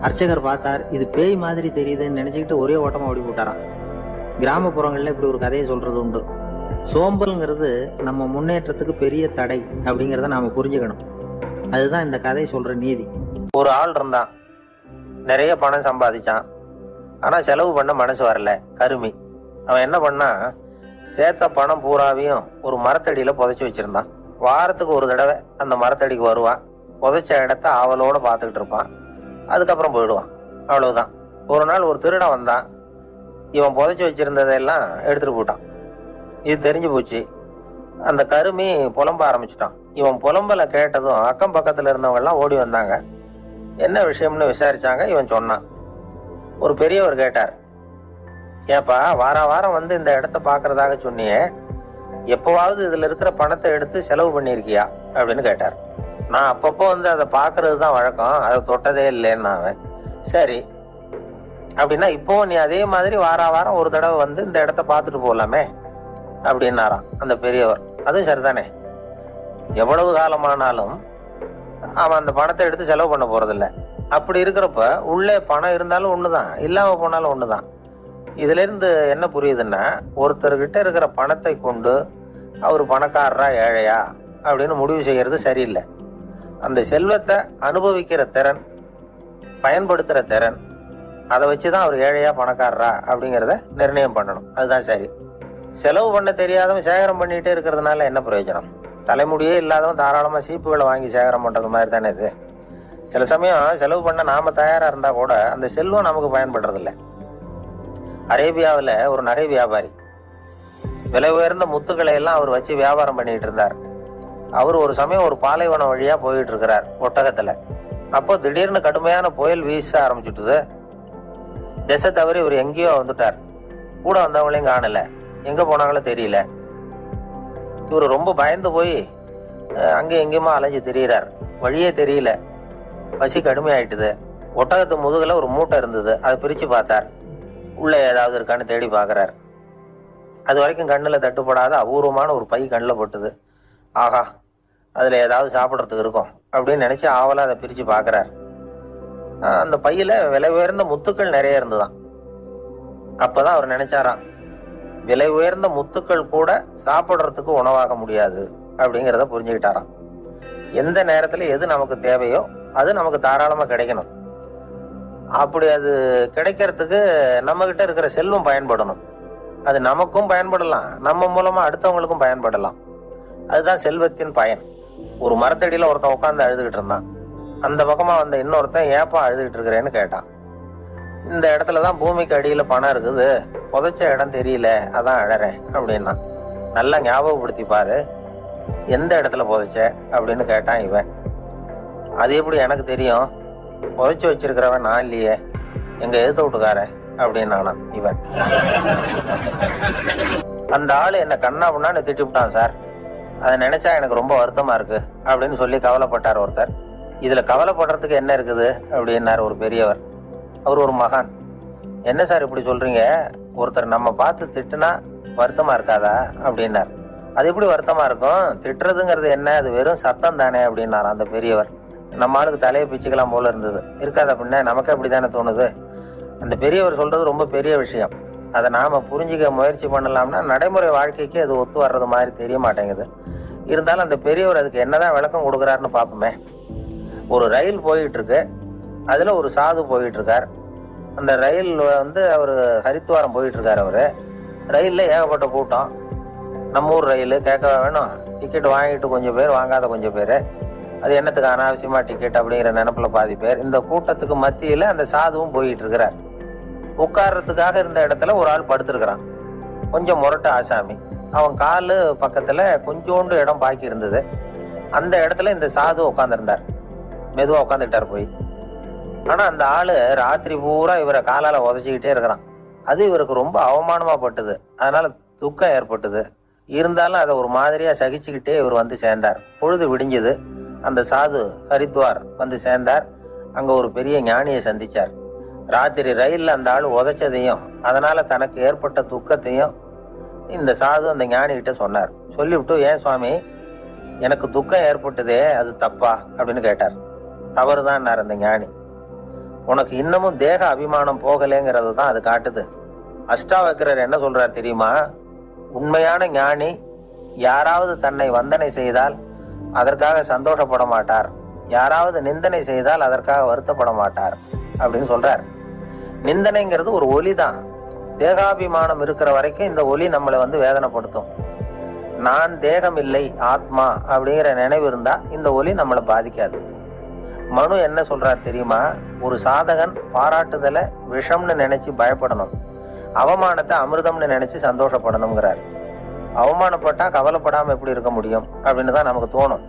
அர்ச்சகர் பார்த்தார். இது பேய் மாதிரி தெரியுதுன்னு நினைச்சுக்கிட்டு ஒரே ஓட்டமா ஓடி போட்டாராம். கிராமப்புறங்கள்ல இப்படி ஒரு கதையை சொல்றது உண்டு. சோம்பல்ங்கிறது நம்ம முன்னேற்றத்துக்கு பெரிய தடை அப்படிங்கிறத நாம புரிஞ்சுக்கணும். அதுதான் இந்த கதை சொல்ற நீதி. ஒரு ஆள் இருந்தான், நிறைய பணம் சம்பாதிச்சான். ஆனால் செலவு பண்ண மனசு வரல. கருமி. அவன் என்ன பண்ணா, சேர்த்த பணம் பூராவையும் ஒரு மரத்தடியில் புதைச்சி வச்சிருந்தான். வாரத்துக்கு ஒரு தடவை அந்த மரத்தடிக்கு வருவான். புதைச்ச இடத்த ஆவலோடு பார்த்துக்கிட்டு இருப்பான். அதுக்கப்புறம் போயிடுவான். அவ்வளவுதான். ஒரு நாள் ஒரு திருடன் வந்தான். இவன் புதைச்சி வச்சிருந்ததெல்லாம் எடுத்துட்டு போயிட்டான். இது தெரிஞ்சு போச்சு. அந்த கருமி புலம்ப ஆரம்பிச்சுட்டான். இவன் புலம்பலை கேட்டதும் அக்கம் பக்கத்தில் இருந்தவங்க எல்லாம் ஓடி வந்தாங்க. என்ன விஷயம்னு விசாரிச்சாங்க. இவன் சொன்னான். ஒரு பெரியவர் கேட்டார், ஏப்பா வாரம் வந்து இந்த இடத்த பார்க்கறதாக சொன்னியே, எப்போவாவது இதுல இருக்கிற பணத்தை எடுத்து செலவு பண்ணியிருக்கியா அப்படின்னு கேட்டார். நான் அப்பப்போ வந்து அதை பார்க்கறது தான் வழக்கம், அதை தொட்டதே இல்லைன்னு. அவன் சரி அப்படின்னா இப்போ நீ அதே மாதிரி வாரம் ஒரு தடவை வந்து இந்த இடத்த பார்த்துட்டு போகலாமே அப்படின்னாராம் அந்த பெரியவர். அதுவும் சரிதானே, எவ்வளவு காலமானாலும் அவன் அந்த பணத்தை எடுத்து செலவு பண்ண போறதில்ல. அப்படி இருக்கிறப்ப உள்ளே பணம் இருந்தாலும் ஒண்ணுதான், இல்லாம போனாலும் ஒண்ணுதான். இதுல இருந்து என்ன புரியுதுன்னா, ஒருத்தர்கிட்ட இருக்கிற பணத்தை கொண்டு அவர் பணக்காரரா ஏழையா அப்படின்னு முடிவு செய்யறது சரியில்லை. அந்த செல்வத்தை அனுபவிக்கிற திறன், பயன்படுத்துற திறன், அதை வச்சுதான் அவர் ஏழையா பணக்காரரா அப்படிங்கிறத நிர்ணயம் பண்ணணும். அதுதான் சரி. செலவு பண்ண தெரியாதவன் சேகரம் பண்ணிட்டே இருக்கிறதுனால என்ன பிரயோஜனம்? தலைமுடியே இல்லாதவன் தாராளமா சீப்புகளை வாங்கி சேகரம் பண்றது மாதிரி தானே இது. சில சமயம் செலவு பண்ண நாம தயாரா இருந்தா கூட அந்த செல்வம் நமக்கு பயன்படுறது இல்லை. அரேபியாவில் ஒரு நகை வியாபாரி விலை உயர்ந்த முத்துக்களை எல்லாம் அவர் வச்சு வியாபாரம் பண்ணிட்டு இருந்தார். அவர் ஒரு சமயம் ஒரு பாலைவனம் வழியா போயிட்டு இருக்கிறார் ஒட்டகத்துல. அப்போ திடீர்னு கடுமையான புயல் வீச ஆரம்பிச்சுட்டுது. திசை தவறி இவர் எங்கேயோ வந்துட்டார். கூட வந்தவங்களையும் காணல, எங்க போனாங்களோ தெரியல. இவர் ரொம்ப பயந்து போய் அங்கே எங்கேயுமா அலைஞ்சு திரியிறார். வழியே தெரியல. பசி கடுமையாயிட்டுது. ஒட்டகத்து முதுகுல ஒரு மூட்டை இருந்தது. அதை பிரிச்சு பார்த்தார். உள்ள ஏதாவது இருக்கான்னு தேடி பார்க்கறார். அது வரைக்கும் கண்ணுல தட்டுப்படாத அபூர்வமான ஒரு பை கண்ணில் பட்டுது. ஆஹா, அதுல ஏதாவது சாப்பிட்றதுக்கு இருக்கும் அப்படின்னு நினைச்சு ஆவலா அதை பிரிச்சு பார்க்கறார். அந்த பையில விலை உயர்ந்த முத்துக்கள் நிறைய இருந்துதான். அப்பதான் அவர் நினைச்சாராம், விலை உயர்ந்த முத்துக்கள் கூட சாப்பிட்றதுக்கு உணவாக முடியாது அப்படிங்கிறத புரிஞ்சுக்கிட்டாராம். எந்த நேரத்துல எது நமக்கு தேவையோ அது நமக்கு தாராளமா கிடைக்கணும். அப்படி அது கிடைக்கிறதுக்கு நம்ம கிட்ட இருக்கிற செல்வம் பயன்படணும். அது நமக்கும் பயன்படலாம், நம்ம மூலமா அடுத்தவங்களுக்கும் பயன்படலாம். அதுதான் செல்வத்தின் பயன். ஒரு மரத்தடியில ஒருத்தன் உட்காந்து அழுதுகிட்டு இருந்தான். அந்த பக்கமா வந்த இன்னொருத்தன் ஏப்பா அழுதுகிட்டு இருக்கிறேன்னு கேட்டான். இந்த இடத்துலதான் பூமிக்கு அடியில பணம் இருக்குது, புதைச்ச இடம் தெரியல, அதான் அழறேன் அப்படின்னா. நல்லா ஞாபகப்படுத்தி பாரு, எந்த இடத்துல புதைச்ச அப்படின்னு கேட்டான் இவன். அது எப்படி எனக்கு தெரியும், புதைச்சு வச்சிருக்கிறவன் நான் இல்லையே, எங்க எதிர்த்து விட்டுக்காரன் அப்படின்னு இவன். அந்த ஆளு என்ன கண்ணா புண்ணான்னு திட்டி விட்டான் சார், அதை நினைச்சா எனக்கு ரொம்ப வருத்தமா இருக்கு அப்படின்னு சொல்லி கவலைப்பட்டார் ஒருத்தர். இதுல கவலைப்படுறதுக்கு என்ன இருக்குது அப்படின்னாரு ஒரு பெரியவர். அவர் ஒரு மகான். என்ன சார் இப்படி சொல்றீங்க, ஒருத்தர் நம்ம பார்த்து திட்டுனா வருத்தமா இருக்காதா அப்படின்னார். அது எப்படி வருத்தமா இருக்கும், திட்டுறதுங்கிறது என்ன, அது வெறும் சத்தம் தானே அப்படின்னார் அந்த பெரியவர். நம்ம ஆளுக்கு தலையை பிச்சுக்கலாம் போல இருந்தது. இருக்காது அப்படின்னா நமக்கு அப்படித்தானே தோணுது. அந்த பெரியவர் சொல்றது ரொம்ப பெரிய விஷயம். அதை நாம புரிஞ்சுக்க முயற்சி பண்ணலாம்னா நடைமுறை வாழ்க்கைக்கு அது ஒத்து வர்றது மாதிரி தெரிய மாட்டேங்குது. இருந்தாலும் அந்த பெரியவர் அதுக்கு என்னதான் விளக்கம் கொடுக்குறாருன்னு பார்ப்போமே. ஒரு ரயில் போயிட்டு இருக்கு, அதுல ஒரு சாது போயிட்டு இருக்கார். அந்த ரயில் வந்து அவரு ஹரித்வாரம் போயிட்டு இருக்காரு. அவரு ரயில்ல ஏகப்பட்ட கூட்டம். நம்ம ஊர் ரயில் கேட்க வேணும், டிக்கெட் வாங்கிட்டு கொஞ்சம் பேர், வாங்காத கொஞ்சம் பேர். அது என்னத்துக்கு அனாவசியமா டிக்கெட் அப்படிங்கிற நினைப்புல பாதி பேர். இந்த கூட்டத்துக்கு மத்தியில அந்த சாதுவும் போயிட்டு இருக்கிறார். உட்கார்றதுக்காக இருந்த இடத்துல ஒரு ஆள் படுத்திருக்கிறான். கொஞ்சம் முரட்டு ஆசாமி. அவன் காலு பக்கத்துல கொஞ்சோண்டு இடம் பாக்கி இருந்தது. அந்த இடத்துல இந்த சாது உட்காந்துருந்தார். மெதுவா உட்காந்துக்கிட்டார் போய். ஆனா அந்த ஆளு ராத்திரி பூரா இவரை காலால உதச்சிக்கிட்டே இருக்கிறான். அது இவருக்கு ரொம்ப அவமானமா பட்டுது. அதனால துக்கம் ஏற்பட்டது. இருந்தாலும் அதை ஒரு மாதிரியா சகிச்சுக்கிட்டே இவர் வந்து சேர்ந்தார். பொழுது விடிஞ்சது. அந்த சாது ஹரித்வார் வந்து சேர்ந்தார். அங்க ஒரு பெரிய ஞானியை சந்திச்சார். ராத்திரி ரயில்ல அந்த ஆள் உதைச்சதையும் அதனால தனக்கு ஏற்பட்ட துக்கத்தையும் இந்த சாது அந்த ஞானி கிட்ட சொன்னார். சொல்லிவிட்டு, ஏன் சுவாமி, எனக்கு துக்கம் ஏற்பட்டதே, அது தப்பா அப்படின்னு கேட்டார். தவறுதான் அந்த ஞானி. உனக்கு இன்னமும் தேக அபிமானம் போகலைங்கிறது தான் அது காட்டுது. அஷ்டாவக்கரர் என்ன சொல்றார் தெரியுமா, உண்மையான ஞானி யாராவது தன்னை வந்தனை செய்தால் அதற்காக சந்தோஷப்பட மாட்டார், யாராவது நிந்தனை செய்தால் அதற்காக வருத்தப்பட மாட்டார் அப்படின்னு சொல்றார். நிந்தனைங்கிறது ஒரு ஒலி தான். தேகாபிமானம் இருக்கிற வரைக்கும் இந்த ஒலி நம்மளை வேதனைப்படுத்தும். நான் தேகம் இல்லை, ஆத்மா அப்படிங்கிற நினைவு இருந்தா இந்த ஒலி நம்மளை பாதிக்காது. மனு என்ன சொல்றார் தெரியுமா? ஒரு சாதகன் பாராட்டுதலை விஷம்னு நினைச்சு பயப்படணும், அவமானத்தை அமிர்தம்னு நினைச்சு சந்தோஷப்படணுங்கிறார். அவமானப்பட்டா கவலைப்படாம எப்படி இருக்க முடியும் அப்படின்னு தான் நமக்கு தோணும்.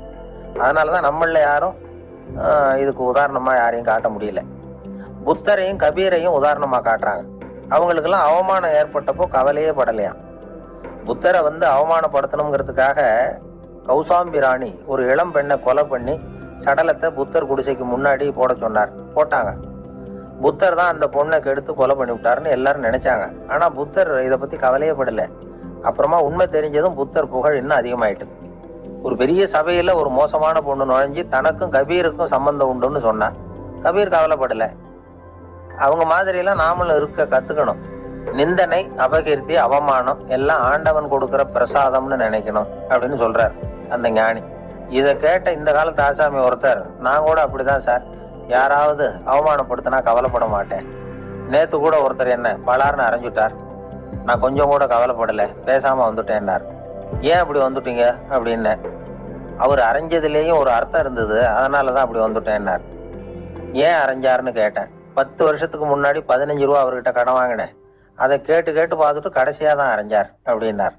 அதனாலதான் நம்மள யாரும் இதுக்கு உதாரணமா யாரையும் காட்ட முடியல. புத்தரையும் கபீரையும் உதாரணமா காட்டுறாங்க. அவங்களுக்கெல்லாம் அவமானம் ஏற்பட்டப்போ கவலையே படலையாம். புத்தரை அவமானப்படுத்தணுங்கிறதுக்காக கௌசாம்பி ராணி ஒரு இளம் பெண்ணை கொலை பண்ணி சடலத்தை புத்தர் குடிசைக்கு முன்னாடி போட சொன்னார். போட்டாங்க. புத்தர் தான் அந்த பொண்ணை கெடுத்து கொலை பண்ணி விட்டாருன்னு எல்லாரும் நினைச்சாங்க. ஆனா புத்தர் இதை பத்தி கவலையே படல. அப்புறமா உண்மை தெரிஞ்சதும் புத்தர் புகழ் இன்னும் அதிகமாயிட்டது. ஒரு பெரிய சபையில ஒரு மோசமான பொண்ணு நுழைஞ்சு தனக்கும் கபீருக்கும் சம்பந்தம் உண்டுன்னு சொன்னா கபீர் கவலைப்படல. அவங்க மாதிரியெல்லாம் நாமளும் இருக்க கத்துக்கணும். நிந்தனை, அபகீர்த்தி, அவமானம் எல்லாம் ஆண்டவன் கொடுக்கிற பிரசாதம்னு நினைக்கணும் அப்படின்னு சொல்றார் அந்த ஞானி. இதை கேட்ட இந்த காலத்து ஆசாமி ஒருத்தர், நான் கூட அப்படிதான் சார், யாராவது அவமானப்படுத்தினா கவலைப்பட மாட்டேன். நேத்து கூட ஒருத்தர் என்ன பலார்னு அரைஞ்சுட்டார், நான் கொஞ்சம் கூட கவலைப்படலை, பேசாம வந்துட்டேன்னார். ஏன் அப்படி வந்துட்டீங்க அப்படின்னு. அவர் அரைஞ்சதுலேயும் ஒரு அர்த்தம் இருந்தது, அதனாலதான் அப்படி வந்துட்டேன்னார். ஏன் அரைஞ்சாருன்னு கேட்டேன். 10 வருஷத்துக்கு முன்னாடி 15 ரூபா அவர்கிட்ட கடன் வாங்கினேன், அதை கேட்டு கேட்டு பார்த்துட்டு கடைசியா தான் அரைஞ்சார் அப்படின்னார்.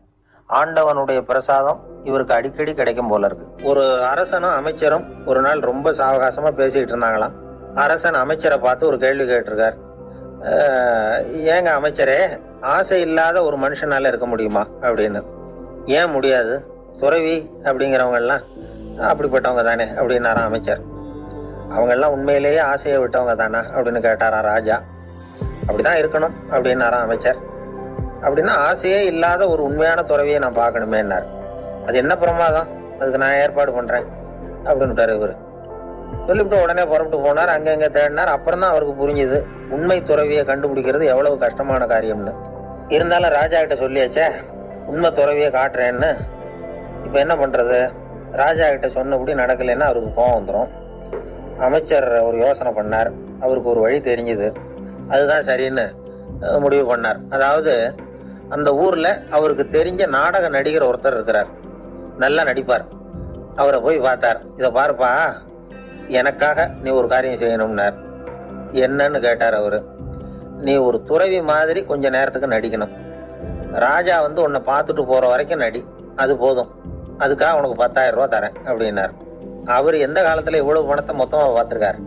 ஆண்டவனுடைய பிரசாதம் இவருக்கு அடிக்கடி கிடைக்கும் போல இருக்கு. ஒரு அரசனும் அமைச்சரும் ஒரு நாள் ரொம்ப சாவகாசமா பேசிக்கிட்டு இருந்தாங்களாம். அரசன் அமைச்சரை பார்த்து ஒரு கேள்வி கேட்டிருக்கார். ஏங்க அமைச்சரே, ஆசை இல்லாத ஒரு மனுஷனால இருக்க முடியுமா அப்படின்னு. ஏன் முடியாது, துறவி அப்படிங்கிறவங்க எல்லாம் அப்படிப்பட்டவங்க தானே அப்படின்னாராம் அமைச்சர். அவங்க எல்லாம் உண்மையிலேயே ஆசையை விட்டவங்க தானா அப்படின்னு கேட்டாரா ராஜா. அப்படிதான் இருக்கணும் அப்படின்னாராம் அமைச்சர். அப்படின்னா ஆசையே இல்லாத ஒரு உண்மையான துறவியை நான் பார்க்கணுமேன்னார். அது என்ன பிரமாதம், அதுக்கு நான் ஏற்பாடு பண்றேன் அப்படின்னுட்டாரு இவரு. சொல்லிவிட்டு உடனே புறப்பட்டு போனார். அங்கங்க தேடினார். அப்புறம் தான் அவருக்கு புரிஞ்சுது உண்மை துறவியை கண்டுபிடிக்கிறது எவ்வளவு கஷ்டமான காரியம்னு. இருந்தாலும் ராஜா கிட்ட சொல்லியாச்சே உண்மை துறவியை காட்டுறேன்னு. இப்ப என்ன பண்றது? ராஜா கிட்ட சொன்னபடி நடக்கலைன்னா அவருக்கு கோவம் வந்துடும். அமைச்சர் ஒரு யோசனை பண்ணார். அவருக்கு ஒரு வழி தெரிஞ்சுது. அதுதான் சரின்னு முடிவு பண்ணார். அதாவது அந்த ஊர்ல அவருக்கு தெரிஞ்ச நாடக நடிகர் ஒருத்தர் இருக்கிறார், நல்லா நடிப்பார். அவரை போய் பார்த்தார். இதை பாருப்பா, எனக்காக நீ ஒரு காரியம் செய்யணும்னார். என்னன்னு கேட்டார் அவரு. நீ ஒரு துறவி மாதிரி கொஞ்ச நேரத்துக்கு நடிக்கணும். ராஜா உன்னை பார்த்துட்டு போற வரைக்கும் நடி, அது போதும். அதுக்காக உனக்கு 10,000 ரூபா தரேன் அப்படின்னார். அவர் எந்த காலத்துல இவ்வளவு பணத்தை மொத்தமா பார்த்திருக்காரு.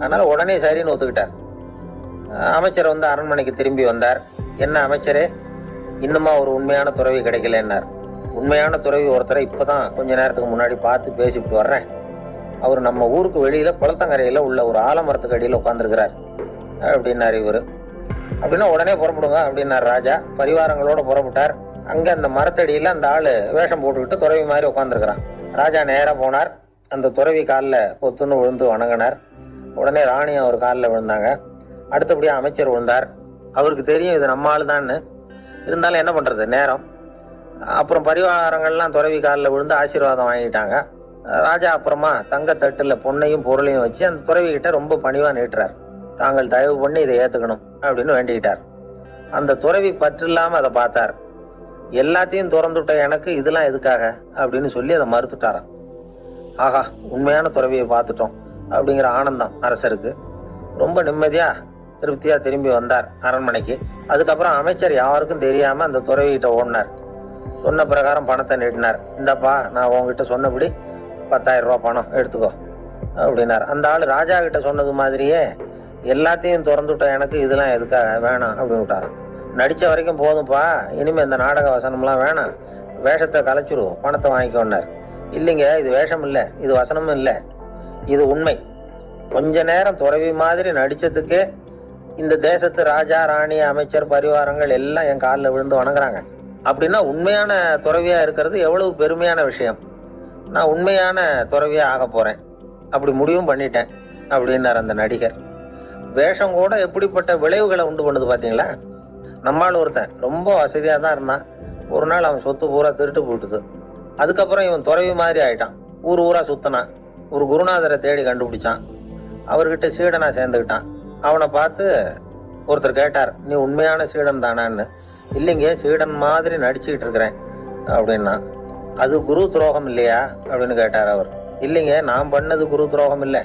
அதனால உடனே சரின்னு ஒத்துக்கிட்டார். அமைச்சர் அரண்மனைக்கு திரும்பி வந்தார். என்ன அமைச்சரே, இன்னுமா ஒரு உண்மையான துறவி கிடைக்கலன்னார். உண்மையான துறவி ஒருத்தரை இப்பதான் கொஞ்ச நேரத்துக்கு முன்னாடி பார்த்து பேசிவிட்டு வர்றேன். அவர் நம்ம ஊருக்கு வெளியில குளத்தங்கரையில உள்ள ஒரு ஆலமரத்துக்கு அடியில் உட்காந்துருக்கிறார் அப்படின்னார் இவரு. அப்படின்னா உடனே புறப்படுங்க அப்படின்னார் ராஜா. பரிவாரங்களோட புறப்பட்டார். அங்க அந்த மரத்தடியில அந்த ஆளு வேஷம் போட்டுக்கிட்டு துறவி மாதிரி உட்காந்துருக்கிறான். ராஜா நேரா போனார். அந்த துறவி காலில் பொத்துன்னு விழுந்து வணங்கினார். உடனே ராணி அவர் காலில் விழுந்தாங்க. அடுத்தபடியா அமைச்சர் விழுந்தார். அவருக்கு தெரியும் இது நம்ம ஆளு தான்னு. இருந்தாலும் என்ன பண்றது, நேரம். அப்புறம் பரிவாரங்கள்லாம் துறவி காலில் விழுந்து ஆசீர்வாதம் வாங்கிட்டாங்க. ராஜா அப்புறமா தங்கத்தட்டுல பொண்ணையும் பொருளையும் வச்சு அந்த துறவி கிட்ட ரொம்ப பணிவா நீட்டுறார். தாங்கள் தயவு பண்ணி இதை ஏத்துக்கணும் அப்படின்னு வேண்டிக்கிட்டார். அந்த துறவி பற்று இல்லாம அதை பார்த்தார். எல்லாத்தையும் திறந்துட்ட எனக்கு இதெல்லாம் எதுக்காக அப்படின்னு சொல்லி அதை மறுத்துட்டாராம். ஆஹா, உண்மையான துறவியை பார்த்துட்டோம் அப்படிங்கிற ஆனந்தம் அரசருக்கு. ரொம்ப நிம்மதியா திருப்தியா திரும்பி வந்தார் அரண்மனைக்கு. அதுக்கப்புறம் அமைச்சர் யாருக்கும் தெரியாம அந்த துறவிகிட்ட ஓடினார். சொன்ன பிரகாரம் பணத்தை நீட்டினார். இந்தப்பா, நான் உங்ககிட்ட சொன்னபடி 10,000 ரூபா பணம் எடுத்துக்கோ அப்படின்னார். அந்த ஆள் ராஜா கிட்ட சொன்னது மாதிரியே எல்லாத்தையும் திறந்துட்ட எனக்கு இதெல்லாம் எதுக்காக, வேணாம் அப்படின்னு விட்டாராம். நடிச்ச வரைக்கும் போதும்பா, இனிமே இந்த நாடக வசனம்லாம் வேணாம், வேஷத்தை கலைச்சிருவோம், பணத்தை வாங்கிக்கோன்னார். இல்லைங்க, இது வேஷம் இல்லை, இது வசனமும் இல்லை, இது உண்மை. கொஞ்ச நேரம் துறவி மாதிரி நடிச்சதுக்கே இந்த தேசத்து ராஜா, ராணி, அமைச்சர், பரிவாரங்கள் எல்லாம் என் காலில் விழுந்து வணங்குறாங்க. அப்படின்னா உண்மையான துறவியா இருக்கிறது எவ்வளவு பெருமையான விஷயம். நான் உண்மையான துறவியா ஆக போறேன், அப்படி முடிவும் பண்ணிட்டேன் அப்படின்னார் அந்த நடிகர். வேஷம் கூட எப்படிப்பட்ட விளைவுகளை உண்டு பண்ணுது பாத்தீங்களா. நம்மால் ஒருத்தன் ரொம்ப வசதியா தான் இருந்தான். ஒரு நாள் அவன் சொத்து பூரா திருட்டு போட்டுது. அதுக்கப்புறம் இவன் துறவி மாதிரி ஆயிட்டான். ஊர் ஊரா சுத்தினான். ஒரு குருநாதரை தேடி கண்டுபிடிச்சான். அவர்கிட்ட சீடனா சேர்ந்துக்கிட்டான். அவனை பார்த்து ஒருத்தர் கேட்டார், நீ உண்மையான சீடன் தானான்னு. இல்லைங்க, சீடன் மாதிரி நடிச்சுக்கிட்டு இருக்கிறேன் அப்படின்னா. அது குரு துரோகம் இல்லையா அப்படின்னு கேட்டார் அவர். இல்லைங்க, நான் பண்ணது குரு துரோகம் இல்லை,